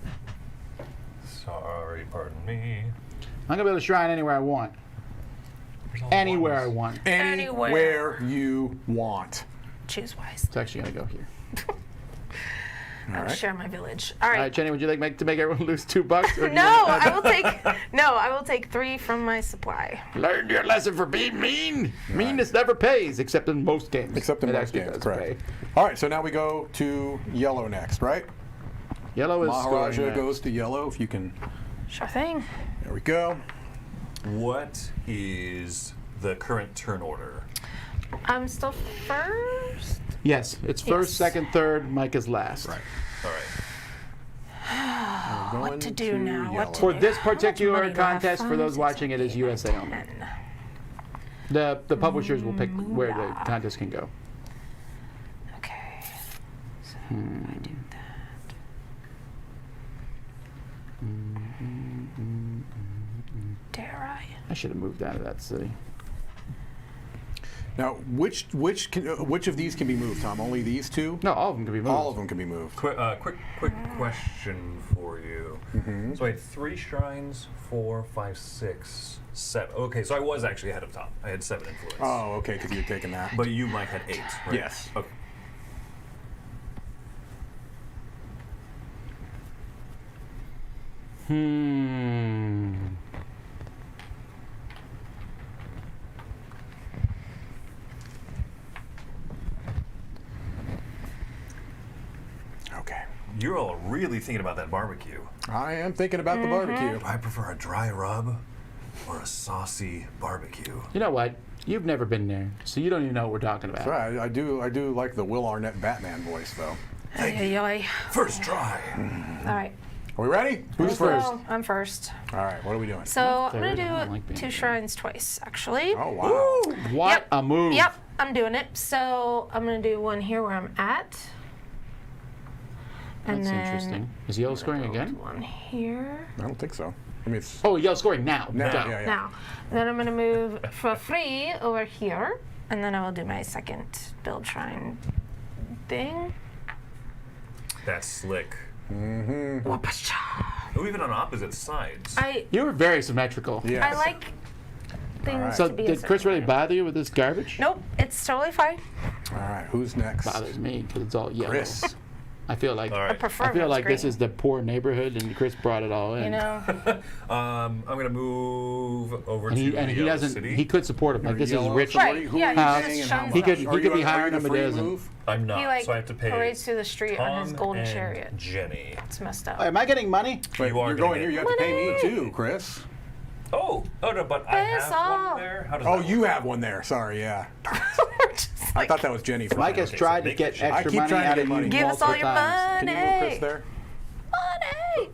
Sorry, pardon me. I'm gonna build a shrine anywhere I want. Anywhere I want. Anywhere you want. Choose wise. It's actually gonna go here. I'll right. share my village. All All right. right, Jenny, would you like to make everyone lose $2? Or do you No, want- I will take. No, I will take 3 from my supply. Learn your lesson for being mean. Meanness never pays, except in most games. Except in It most actually games, does correct. pay. All right, so now we go to yellow next, right? Yellow is Maharaja scoring goes to yellow. If you can. Sure thing. There we go. What is the current turn order? I'm still first. Yes, it's first, Yes. second, third. Mike is last. Right. All right. Going to do now? What to For do? this How much particular money do I have? contest, for those 5, watching, 6, it is 8, USA 9, only. 10. The publishers will pick where the contest can go. Okay. So I do that. Dare I? I should have moved out of that city. Now, which of these can be moved, Tom? Only these 2? No, all of them can be moved. All of them can be moved. Quick question for you. So I had 3 shrines, 4, 5, 6, 7. Okay, so I was actually ahead of Tom. I had 7 influence. Oh, okay, because you're taking that. But you, Mike, had 8, right? Yes. Okay. Okay. You're all really thinking about that barbecue. I am thinking about the barbecue. Do I prefer a dry rub or a saucy barbecue? You know what? You've never been there, so you don't even know what we're talking about. Right, I do like the Will Arnett Batman voice, though. Ay, ay, ay. First try. All right. Are we ready? Who's first? So, I'm first. All right, what are we doing? So I'm third. I gonna don't do like being 2 third. shrines twice, actually. Oh, wow. What Yep. a move! Yep, I'm doing it. So I'm gonna do one here where I'm at. And That's then interesting. Is yellow scoring build again? one here. I don't think so. I mean, it's. Oh, yellow scoring now. Now, Go. yeah. Now, then I'm gonna move for free over here, and then I will do my second build shrine thing. That's slick. Wapasha. Ooh, even on opposite sides. You were very symmetrical. Yes. I like things So to be a did Chris certain really way. bother you with this garbage? Nope, it's totally fine. All right, who's next? Bothers me because it's all yellow. Chris. I feel like All I right. prefer I feel if it's like this green. is the poor neighborhood, and Chris brought it all in. You know, I'm gonna move over and to he Yellow doesn't. City. He could support him. Like this is Yellow, rich. so what are Right, you- who yeah, are you he paying just and how shuns much? them. He Are could you be on- hiring are you him, the but free doesn't. move? I'm not, he like so I have to pay parades through the street on his Tom golden and chariot. Jenny. It's messed up. Am I getting money? Wait, You are you're gonna going get- here. You have to pay me Money. too, Chris. Oh no, but I Piss have off. one there. How does Oh, that you work? have one there. Sorry, yeah. We're just I like, thought that was Jenny. For Mike a has minute. tried to make get it shit. I extra keep money trying to out get of money. you give us all multiple your times. Can you move Chris there? money.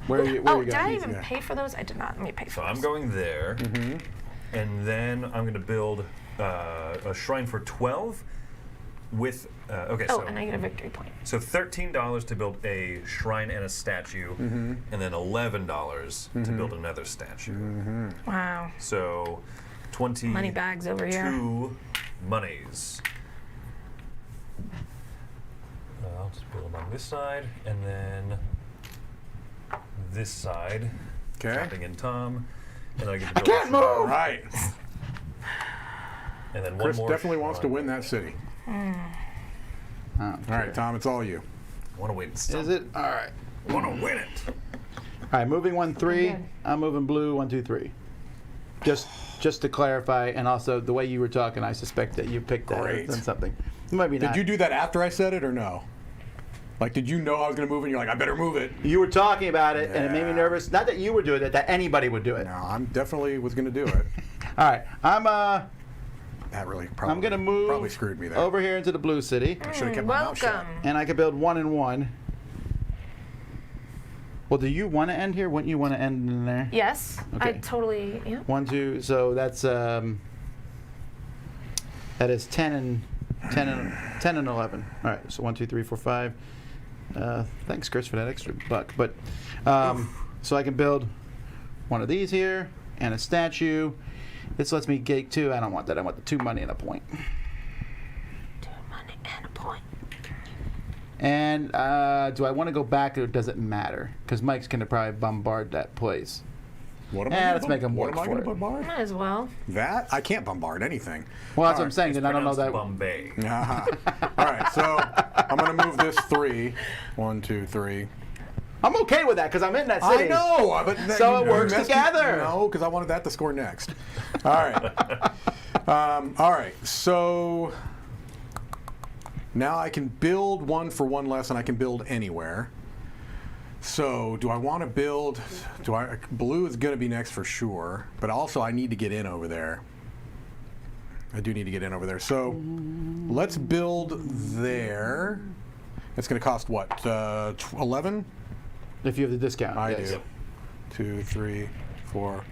Where are you? Where Oh, are you did I going? even Yeah. pay for those? I did not. Let me pay for So I'm those. going there, and then I'm gonna build a shrine for 12 with. Okay, Oh, so and I get a victory point. so $13 to build a shrine and a statue, and then $11 to build another statue. Wow. So 22 Money bags over here. monies. I'll just build them on this side, and then this side. Okay. Dropping in Tom, and I get to build. can't move! All right. And then one Chris more. definitely wants to shrine. win that city. Oh, All right, Tom, it's all you. I want to win. Is it? All right. I want to win it. All right. Moving 1-3. good. I'm moving blue 1-2-3. Just to clarify, and also the way you were talking, I suspect that you picked that Great. than something. It might be Did not. you do that after I said it or no? Like, did you know I was going to move it and you're like, I better move it? You were talking about it, and it made me Yeah. nervous. Not that you were doing it, that anybody would do it. No, I'm definitely was going to do it. All right. That really probably, I'm gonna move probably screwed me there. over here into the blue city, I should have kept my mouth shut. Welcome. and I could build 1 and 1. Well, do you want to end here? Wouldn't you want to end in there? Yes, I Okay. totally. Yeah. 1, 2. So that's that is 10 and 11. All right. So 1, 2, 3, 4, 5. Thanks, Chris, for that extra buck. But so I can build one of these here and a statue. This lets me get 2. I don't want that. I want the 2 money and a point. 2 money and a point. And do I want to go back or does it matter? Because Mike's going to probably bombard that place. What am Eh, I gonna let's make him What work am I for going it. to bombard? Might as well. That? I can't bombard anything. Well, that's what I'm Alright. saying. It's Then I don't know that. pronounced Bombay. Uh-huh. All right, so I'm going to move this 3. 1, 2, 3. I'm okay with that because I'm in that city. I know, but So it you works messed together. No, because I wanted that to score next. All right. All right. So now I can build 1 for 1 less, and I can build anywhere. So do I want to build? Blue is going to be next for sure, but also I need to get in over there. I do need to get in over there. So let's build there. It's going to cost what? 11. If you have the discount. I yes. do. 2, 3, 4,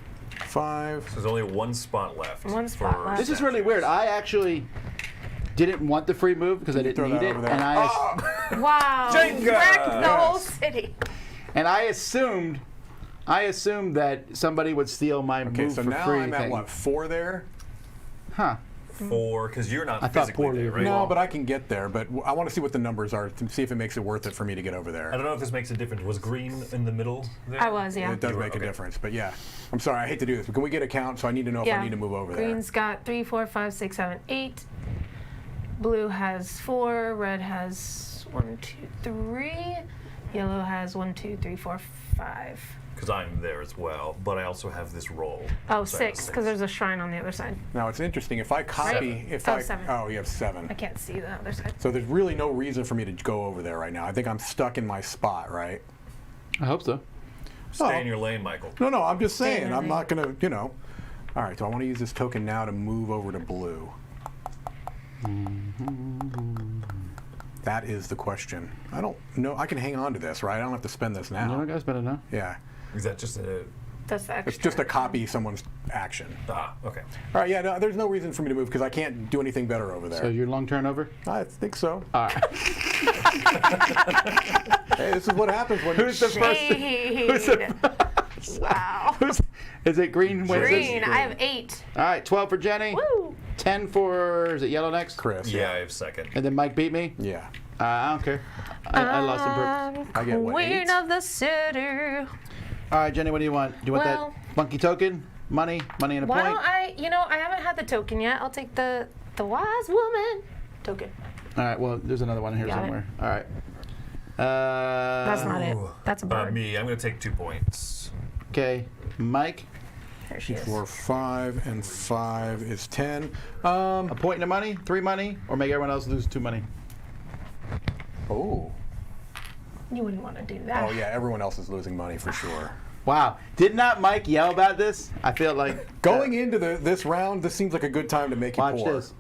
5. So there's only one spot left. One spot for left. This is really weird. I actually didn't want the free move because I didn't throw need that it, over there. and Wow. Jenga! Wrecked the whole Yes. city. I assumed that somebody would steal my Okay, move so for now free I'm at thing. what, 4 there? Huh. 4, because you're not I thought physically poorly there, of right? you. No, but I can get there. But I want to see what the numbers are to see if it makes it worth it for me to get over I there. don't know if this makes a difference. Was green in the middle there? I was, yeah. It does You were- make a okay. difference. But yeah, I'm sorry, I hate to do this. But can we get a count? So I need to know if I need to move over Green's got 3, 4, 5, 6, 7, 8. Blue has 4. Red has 1, 2, 3. Yellow has 1, 2, 3, 4, 5. Because I'm there as well, but I also have this roll. Oh, So I have 6, because there's a shrine on the other side. there. Now it's interesting. If I copy, if Oh, I 7. oh, you have 7. I can't see the other side. So there's really no reason for me to go over there right now. I think I'm stuck in my spot, right? I hope so. Stay Oh. in your lane, Michael. No, I'm just Stay in saying. your I'm lane. not gonna, All right. Do I want to use this token now to move over to blue? That is the question. I don't know. I can hang on to this, right? I don't have to spend this You now. know, guys better know. Yeah. Is that just a... That's the extra. It's just a copy someone's action. okay. All right, yeah, no, there's no reason for me to move because I can't do anything better over there. So your long turnover. I think so. All right. Hey, this is what happens when Who's the first? Shade. Wow. Is it green? Wins this? Green. I have 8. All right, 12 for Jenny. Woo. 10 for, is it yellow next? Chris. Yeah, I have second. And then Mike beat me? Yeah. I don't care. I lost on purpose. I get what, Queen 8? of the city. All right, Jenny, what do you want? Do you want Well- that funky token? Money and a Why point? don't I? I haven't had the token yet. I'll take the wise woman token. All right, well, there's another one here Got it. somewhere. All right. That's not it. That's a bird. Me, I'm going to take 2 points. Okay, Mike, There she is. 4, 5, and 5 is 10. a point and a money, 3 money, or make everyone else lose 2 money. Oh. You wouldn't want to do that. Oh yeah, everyone else is losing money for sure. Wow, did not Mike yell about this? I feel like Going into this round, this seems like a good time to make it Watch poor. this.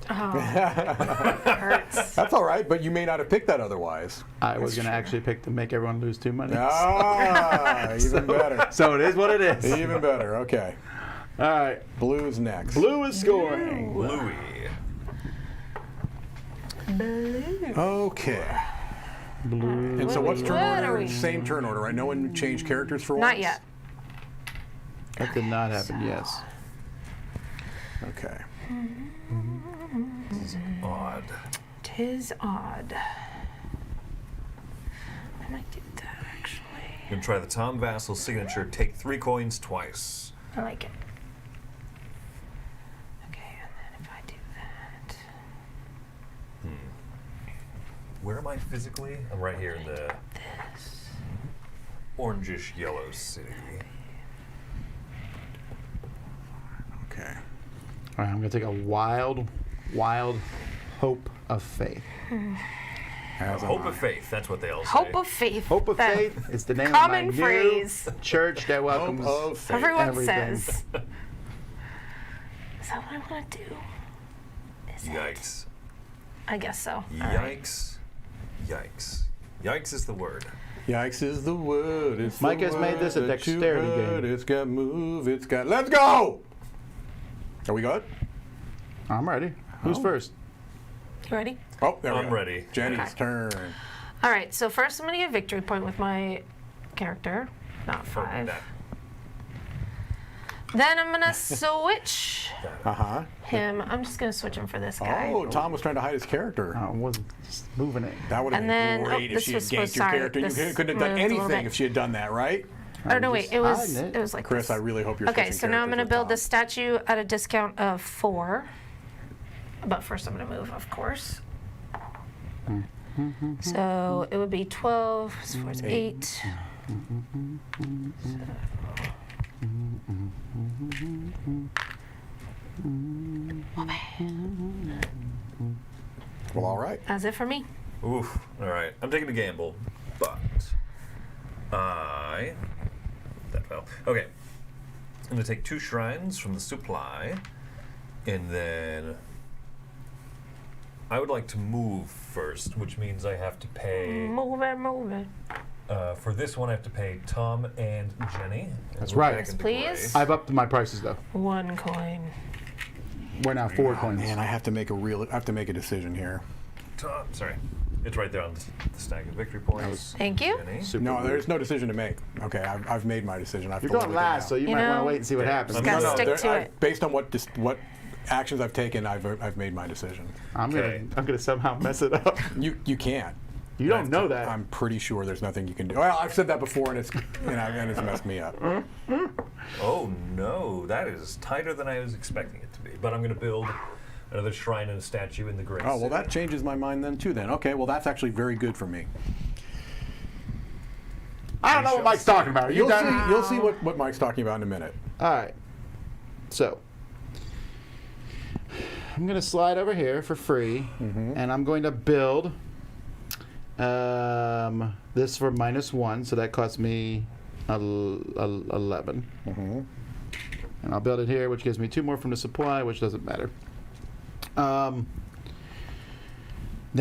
Oh, hurts. That's all right, but you may not have picked that otherwise. I was going to actually pick to make everyone lose 2 money. Ah, even better. So it is what it is. Even better. Okay. All right, Blue's next. Blue is scoring. Louis. Okay. Blue. And so what's turn What are order? we- Same turn order, right? No one changed characters for once? Not yet. That did not happen. Yes. Okay. Odd. Tis odd. I might do that actually. I'm going to try the Tom Vassal signature. Take 3 coins twice. I like it. Okay, and then if I do that. Where am I physically? I'm right here in the This. orangish yellow city. Okay. All right, I'm going to take a wild hope of faith. As am Hope I. of faith. That's what they all say. Hope of faith. Hope of That faith is the name common of my phrase. new church that Hope welcomes. of faith. Everyone everything. says. Is that what I want to do? Is it? Yikes. I guess so. All right. Yikes. Yikes. Yikes is the word. Yikes is the word. It's Mike the has made this a word that you dexterity heard. game. It's got move. It's got. Let's go. Are we good? I'm ready. Who's first? You ready? Oh, there we I'm go. ready. Jenny's Okay. turn. All right, so first I'm going to get a victory point with my character. Not 5. That- Then I'm going to switch Uh-huh. him. I'm just going to switch him for this guy. Oh, Tom was trying to hide his character. I wasn't just moving it. That would have And been then- great oh, if this she was had ganked supposed- your sorry, character. You this couldn't have done moved a little anything bit. if she had done that, right? Oh, no, wait. just It was hiding it. it was like Chris, this. I really hope you're Okay, switching so now I'm going to characters build with this statue at a discount of 4. But first I'm going to move, of course. So it would be 12, so 4 is 8. Tom. Well, all right. That's it for me. Oof. All right. I'm taking a gamble, but that fell. Okay. I'm gonna take 2 shrines from the supply, and then I would like to move first, which means I have to pay. Move it. For this one, I have to pay Tom and Jenny. That's We're right. back Yes, into please. gray. I've upped my prices though. 1 coin. We're now 4 coins. Man, I have to make a decision here. Tom, sorry. It's right there on the stack of victory points. Thank you. Jenny. Super No, weird. there's no decision to make. Okay, I've made my decision. I've You're told going everything last, out. so you You might want know, to wait and see what happens. Just gotta stick to it. Based on what actions I've taken, I've made my decision. I'm Okay. gonna somehow mess it up. You can't. You don't know that. I'm pretty sure there's nothing you can do. Well, I've said that before, and it's messed me up. Oh no, that is tighter than I was expecting it to be. But I'm going to build another shrine and a statue in the gray. Oh well, that changes my mind then too. Then okay, well that's actually very good for me. I don't know what Mike's talking about. Are you done? You'll see what Mike's talking about in a minute. All right. So I'm going to slide over here for free, and I'm going to build this for -1, so that costs me 11. And I'll build it here, which gives me 2 more from the supply, which doesn't matter. Then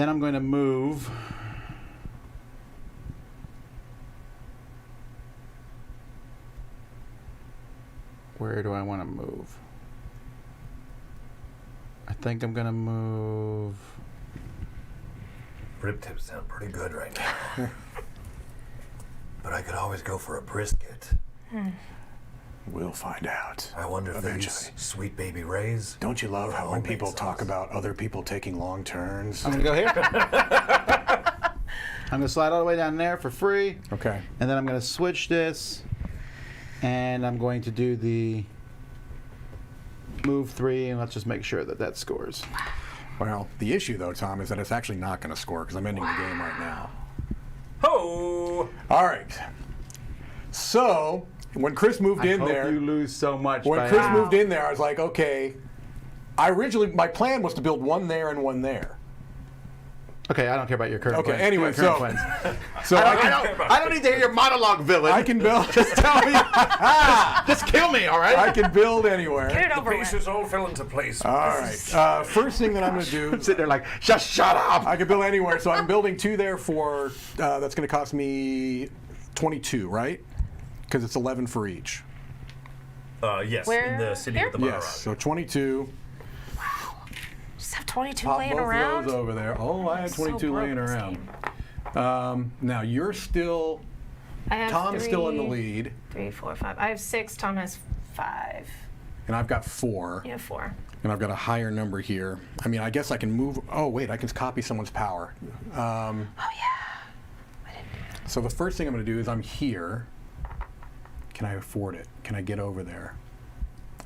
I'm going to move. Where do I want to move? I think I'm going to move. Rib tips sound pretty good right now. But I could always go for a brisket. We'll find out. I wonder if these Eventually. sweet baby rays. Don't you love how when homemade people sauce. talk about other people taking long turns? I'm going to go here. I'm going to slide all the way down there for free. Okay. And then I'm going to switch this. And I'm going to do the move 3. And let's just make sure that that scores. Well, the issue, though, Tom, is that it's actually not going to score because I'm ending the game right now. Ho! All right. So, when Chris moved in there... you lose so much. When Chris moved in there, I was like, okay. My plan was to build one there and one there. Okay, I don't care about your current Okay, plans. anyway, Your current so... plans. So I don't need to hear your monologue, villain. I can build... Just tell me. Just kill me, all right? I can build anywhere. Get it The over with. pieces all fell into place. All right. First thing that I'm going to do... I'm sitting there like, just shut up. I can build anywhere, so I'm building 2 there for... that's going to cost me 22, right? Because it's 11 for each. Yes, Where? in the city Here? of the Maharaja. Yes, so 22. Just have 22 Pop laying both around. of those over there. Oh, I had So 22 broke laying this around. game. Now, you're still... I have Tom's still in the 3, lead, 3, 4, 5. I have 6. Tom has 5. and I've got 4. You have 4. And I've got a higher number here. I mean, I guess I can move... Oh, wait, I can copy someone's power. Oh yeah. So the first thing I'm going to do is I'm here. Can I afford it? Can I get over there?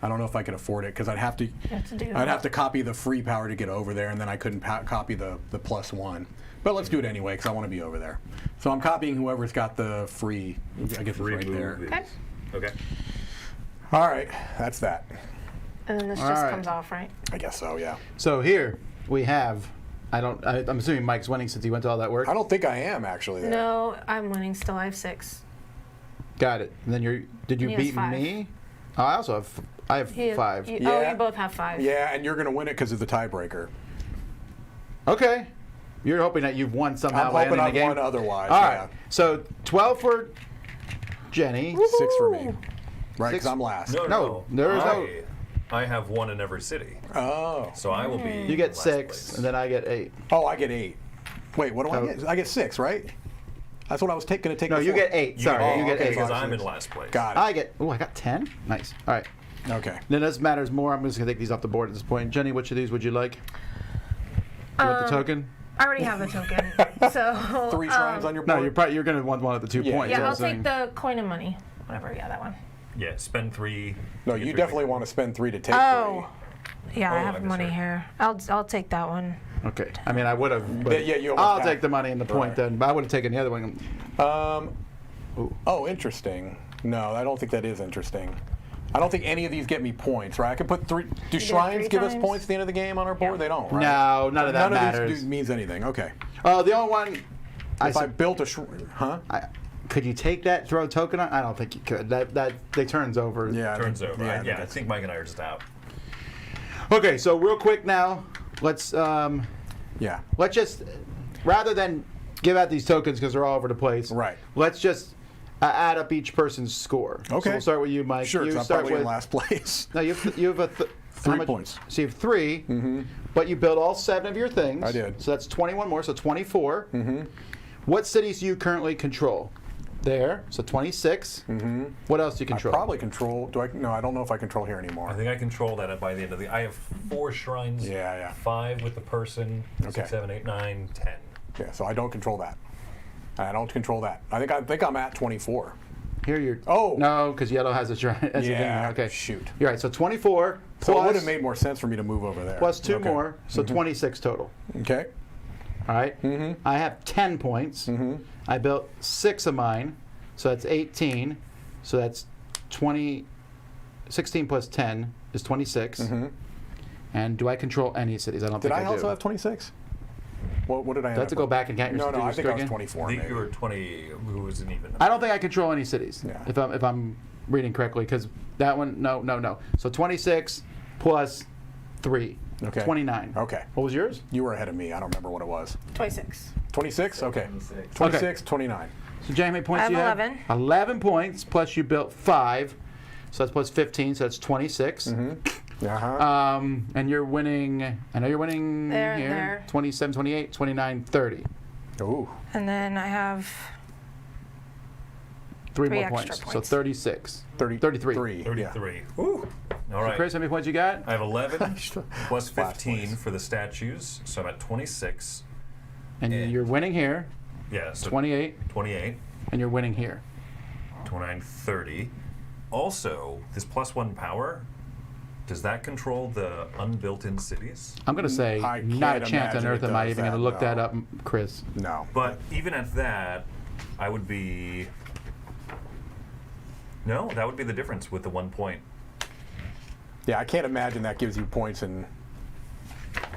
I don't know if I could afford it because I'd have to... You have to do. I'd have to copy the free power to get over there, and then I couldn't copy the +1. But let's do it anyway because I want to be over there. So I'm copying whoever's got the free... I guess it's right there. Okay. Okay. All right, that's that. And then this All just right. comes off, right? I guess so, yeah. So here we have, I'm assuming Mike's winning since he went to all that work. I don't think I am actually there. No, I'm winning still. I have 6. Got it. And then did you He has beat 5. me? Oh, I also have, I have 5. Oh, Yeah. you both have 5. Yeah, and you're going to win it because of the tiebreaker. Okay. You're hoping that you've won somehow I'm by hoping ending I've the game? won otherwise. All yeah. right. So 12 for Jenny. 6 for me. Right, because 6 I'm last. No, there is no- I have 1 in every city, Oh. so I will be. You get last 6, place. and then I get 8. Oh, I get 8. Wait, what do Oh. I get? I get 6, right? That's what I was going to take. No, you before. get 8. You Sorry, get, you get okay, 8. because 5, I'm in 6. last place. Got it. I get, I got 10? Nice. All right. Okay. Then this matters more. I'm just going to take these off the board at this point. Jenny, which of these would you like? You want the token? I already have a token. So 3 shrines on your board? No, you're going to want one of the 2 Yeah. points. yeah, I'm I'll saying. take the coin and money. Whatever. Yeah, that one. Yeah, spend 3. No, get you 3 definitely free. want to spend 3 to take Oh. Yeah, I Oh, I have money misheard. here. I'll take that one. Okay. I mean, I would have. Yeah, you almost I'll have. take the money and the point Right. then, but I would have taken the other one. 3. Oh, interesting. No, I don't think that is interesting. I don't think any of these get me points, right? I can put 3. Do get shrines 3 give us times? points at the end of the game on our board? Yeah. They don't, right? No, none of that None matters. of these means anything. Okay. Oh, the only one. If I built a shrine, huh? Could you take that, throw a token on? I don't think you could. That they turns over. Yeah. I Turns think- over. Yeah, Yeah, I think Mike and I are just out. Okay, so real quick now, let's yeah. just rather than give out these tokens because they're all over the place. Right. Let's just add up each person's score. Okay. So we'll start with you, Mike. Sure, You 'cause I'm start probably with. in last place. No, you have a 3 points. So you have 3, but you built all 7 of your things. I did. So that's 21 more, so 24. What cities do you currently control? There, so 26. What else do you I control? probably control. Do I? No, I don't know if I control here anymore. I think I control that by the end of the. I have 4 shrines. Yeah, yeah. 5 with the person. Okay. 6, 7, 8, 9, 10. Yeah, so I don't control that. I don't control that. I think I'm at 24. Here you're. Oh. No, because yellow has a shrine. As a thing. Yeah, Okay. shoot. You're right. So 24 So plus, it would have made more sense for me to move over there. plus 2 Okay. more, so 26 total. Okay. All right. I have 10 points. I built 6 of mine, so that's 18. So that's 20. 16 plus 10 is 26. And do I control any cities? I don't Did think I I also do. have 26? What did I Do I end have to up go with? back and count your No, do I your think score I was again? 24. I think Maybe. you were 20. Who was an even? I don't think I control any cities. Yeah. If I'm reading correctly, because that one, no. So 26 plus 3. Okay. 29. Okay. What was yours? You were ahead of me. I don't remember what it was. 26. 26? Okay. 26. 26, 29. So Jamie, how many points I do you have have? 11. 11 points, plus you built 5. So that's plus 15, so that's 26. Uh-huh. And you're winning, I know you're winning There, here. there. 27, 28, 29, 30. Ooh. And then I have 3 3 more extra points. So points. 36. 33. 33. Woo. All right. Chris, how many points you got? I have 11 plus Last 15 place. for the statues, so I'm at 26. And you're winning here. Yeah, so 28, 28, and you're winning here. 29, 30. Also, this +1 power, does that control the unbuilt-in cities? I'm going to say I not a can't chance on imagine earth it am I does even going to that, look no. that up, Chris. No. But even at that, I would be... No, that would be the difference with the 1 point. Yeah, I can't imagine that gives you points in.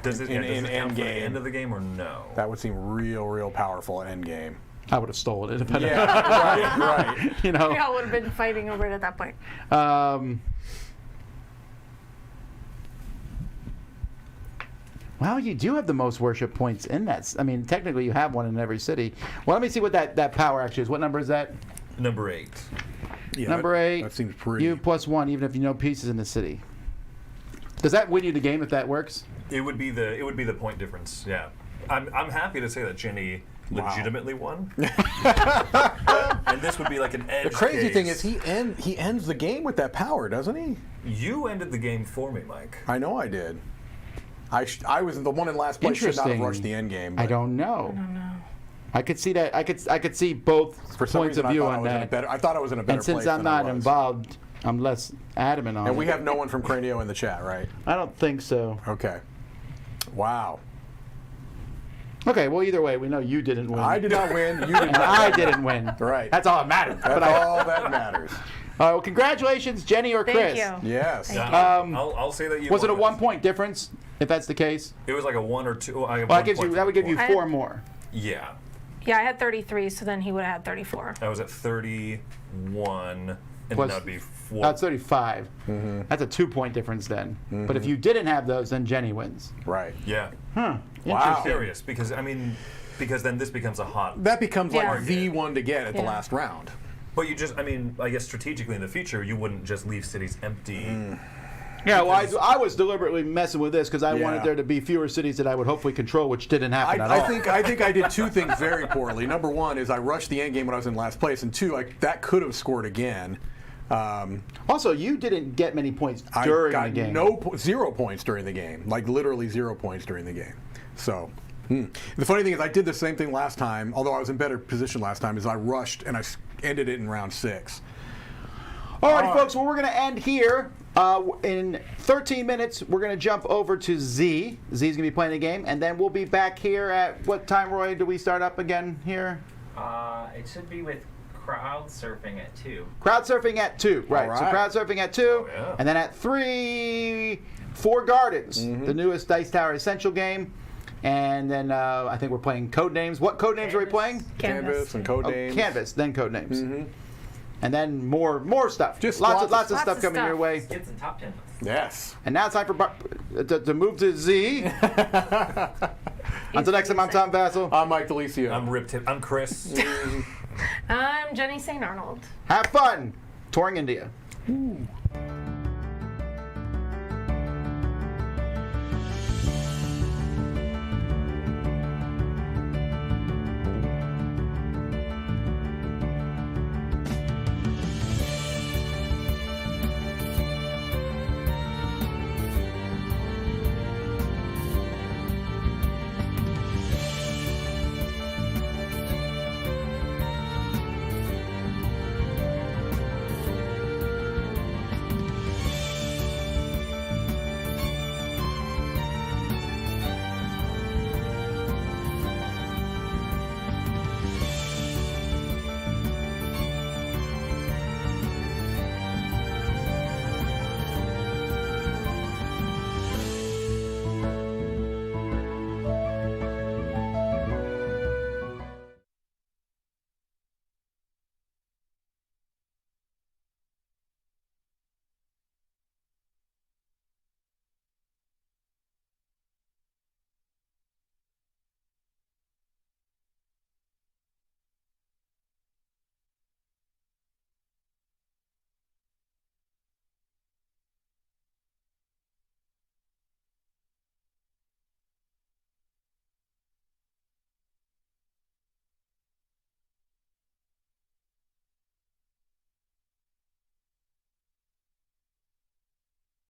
Does it, In- does in it count for the endgame. end of the game or no? That would seem real powerful at endgame. I would have stolen it. But Yeah, right. you know. We all would have been fighting over it at that point. Well, you do have the most worship points in that. I mean, technically you have one in every city. Well, let me see what that power actually is. What number is that? Number 8. Yeah, Number 8. That seems pretty. You +1, even if you know pieces in the city. Does that win you the game if that works? It would be the point difference. Yeah, I'm happy to say that Jenny legitimately won. And this would be like an edge. The crazy thing case. is he ends the game with that power, doesn't he? You ended the game for me, Mike. I know I did. I was the one in last place. Should not have Interesting. rushed the end game. I don't know. I could see that. I could see both For some points reason, of view I on that. thought I was in a better And since place I'm than I not was. involved, I'm less adamant on And it. we have no one from Cranio in the chat, right? I don't think so. Okay. Wow. Okay, well, either way, we know you didn't win. I did not win. You did And not. I didn't win. Right. That's all that matters. That's all that matters. Well, congratulations, Jenny or Chris. Thank you. Yes. I'll say that you Was it a won 1 point difference? If that's the case, It was like a 1 or 2. well, that would give you 4 more. Yeah, Yeah, I had 33, so then he would have had 34. I was at 31, and Plus- that'd be 4. That's 35. That's a 2 point difference then. But if you didn't have those, then Jenny wins. Right. Yeah. Wow. I'm serious because because then this becomes a hot. That becomes like Yeah. the one to get at the Yeah. last round. But you just, I guess strategically in the future, you wouldn't just leave cities empty. Yeah, well, I was deliberately messing with this because I wanted Yeah. there to be fewer cities that I would hopefully control, which didn't happen at all. I think I did 2 things very poorly. Number 1 is I rushed the end game when I was in last place, and 2, that could have scored again. Also, you didn't get many points I during got the game. 0 points during the game, like literally 0 points during the game. So, the funny thing is, I did the same thing last time. Although I was in better position last time, is I rushed and I ended it in round 6. Alrighty, folks. Well, we're going to end here. In 13 minutes, we're going to jump over to Z. Z's going to be playing the game, and then we'll be back here at what time, Roy? Do we start up again here? It should be with crowd surfing at 2. Crowd surfing at 2, right? All So right. crowd surfing at 2, yeah. and then at 3, 4 Gardens, the newest Dice Tower Essential game, and then I think we're playing Code Names. What code names are we playing? Canvas and code names. Canvas, then Code Names, and then more stuff. Just lots of Lots stuff of coming your stuff. way. Skits and top 10 lists. Yes. And now it's time for to move to Z. Until next time, I'm Tom Vassell. I'm Mike DiLisio. I'm Rip Tip. I'm Chris. I'm Jenny St. Arnold. Have fun touring India. Ooh.